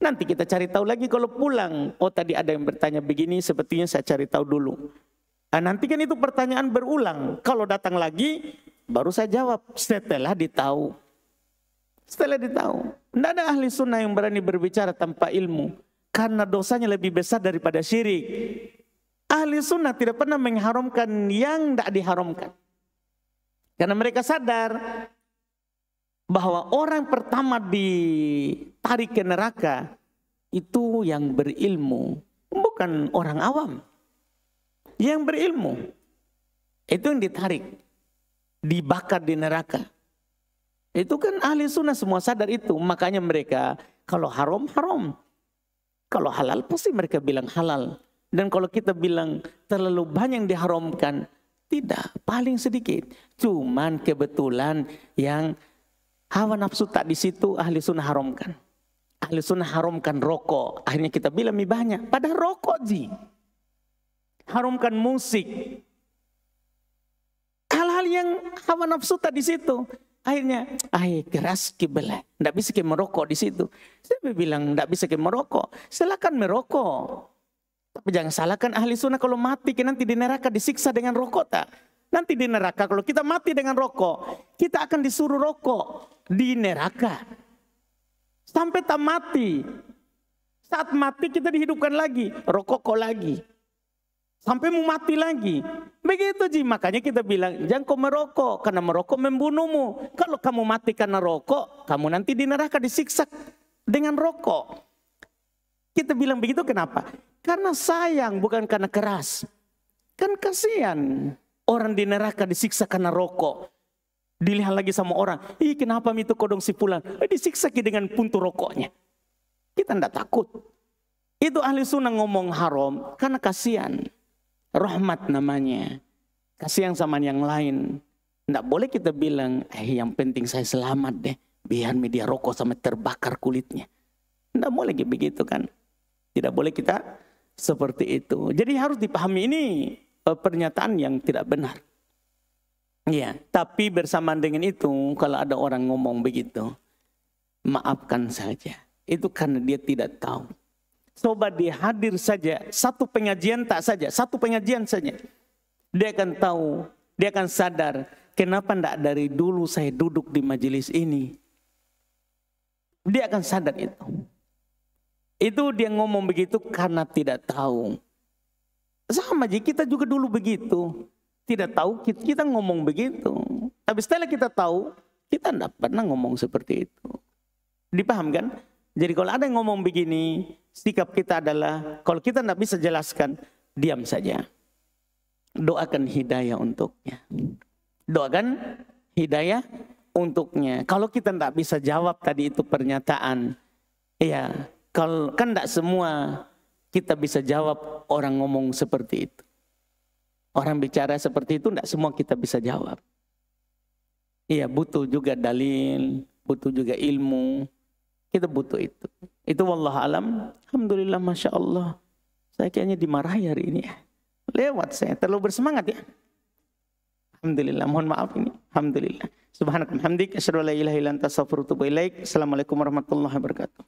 Nanti kita cari tahu lagi kalau pulang. Oh tadi ada yang bertanya begini sepertinya saya cari tahu dulu. Nah, nanti kan itu pertanyaan berulang. Kalau datang lagi baru saya jawab setelah ditahu. Setelah ditahu. Tidak ada ahli sunnah yang berani berbicara tanpa ilmu. Karena dosanya lebih besar daripada syirik. Ahli sunnah tidak pernah mengharamkan yang tidak diharamkan. Karena mereka sadar bahwa orang pertama ditarik ke neraka itu yang berilmu. Bukan orang awam. Yang berilmu. Itu yang ditarik. Dibakar di neraka. Itu kan ahli sunnah semua sadar itu. Makanya mereka kalau haram, haram. Kalau halal pasti mereka bilang halal. Dan kalau kita bilang terlalu banyak yang diharamkan. Tidak, paling sedikit. Cuman kebetulan yang hawa nafsu tak di situ ahli sunnah haramkan. Ahli sunnah haramkan rokok. Akhirnya kita bilang lebih banyak. Padahal rokok ji. Haramkan musik. Hal-hal yang hawa nafsu tak di situ. Akhirnya, keras kibeleh. Tidak bisa ke merokok di situ. Saya bilang tidak bisa ke merokok. Silakan merokok. Tapi jangan salahkan ahli sunnah kalau mati nanti di neraka disiksa dengan rokok tak. Nanti di neraka kalau kita mati dengan rokok, kita akan disuruh rokok di neraka. Sampai tak mati. Saat mati kita dihidupkan lagi, rokok lagi. Sampai mau mati lagi. Begitu ji, makanya kita bilang jangan kau merokok karena merokok membunuhmu. Kalau kamu mati karena rokok, kamu nanti di neraka disiksa dengan rokok. Kita bilang begitu kenapa? Karena sayang, bukan karena keras. Kan kasihan orang di neraka disiksa karena rokok. Dilihat lagi sama orang, kenapa itu kodong si fulan? Disiksa dengan puntung rokoknya. Kita tidak takut. Itu ahli sunnah ngomong haram karena kasihan. Rahmat namanya. Kasihan sama yang lain. Tidak boleh kita bilang, yang penting saya selamat deh. Biar media rokok sampai terbakar kulitnya. Tidak boleh begitu kan. Tidak boleh kita seperti itu. Jadi harus dipahami ini pernyataan yang tidak benar. Ya, tapi bersamaan dengan itu kalau ada orang ngomong begitu, maafkan saja. Itu karena dia tidak tahu. Coba dia hadir saja, satu pengajian saja. Dia akan tahu, dia akan sadar, kenapa tidak dari dulu saya duduk di majelis ini. Dia akan sadar itu. Itu dia ngomong begitu karena tidak tahu. Sama aja kita juga dulu begitu. Tidak tahu kita ngomong begitu. Tapi setelah kita tahu, kita tidak pernah ngomong seperti itu. Dipaham kan? Jadi kalau ada yang ngomong begini, sikap kita adalah kalau kita tidak bisa jelaskan, diam saja. Doakan hidayah untuknya. Doakan hidayah untuknya. Kalau kita tidak bisa jawab tadi itu pernyataan, ya kalau kan tidak semua kita bisa jawab orang ngomong seperti itu. Orang bicara seperti itu tidak semua kita bisa jawab. Iya, butuh juga dalil, butuh juga ilmu. Kita butuh itu. Itu wallahu alam. Alhamdulillah, masya Allah. Saya kayaknya dimarahi hari ini. Lewat saya, terlalu bersemangat ya. Alhamdulillah, mohon maaf ini. Alhamdulillah. Subhanakallahumma hamdik, asyhadu an la ilaha illa anta astaghfiruka wa atubu ilaik. Assalamualaikum warahmatullahi wabarakatuh.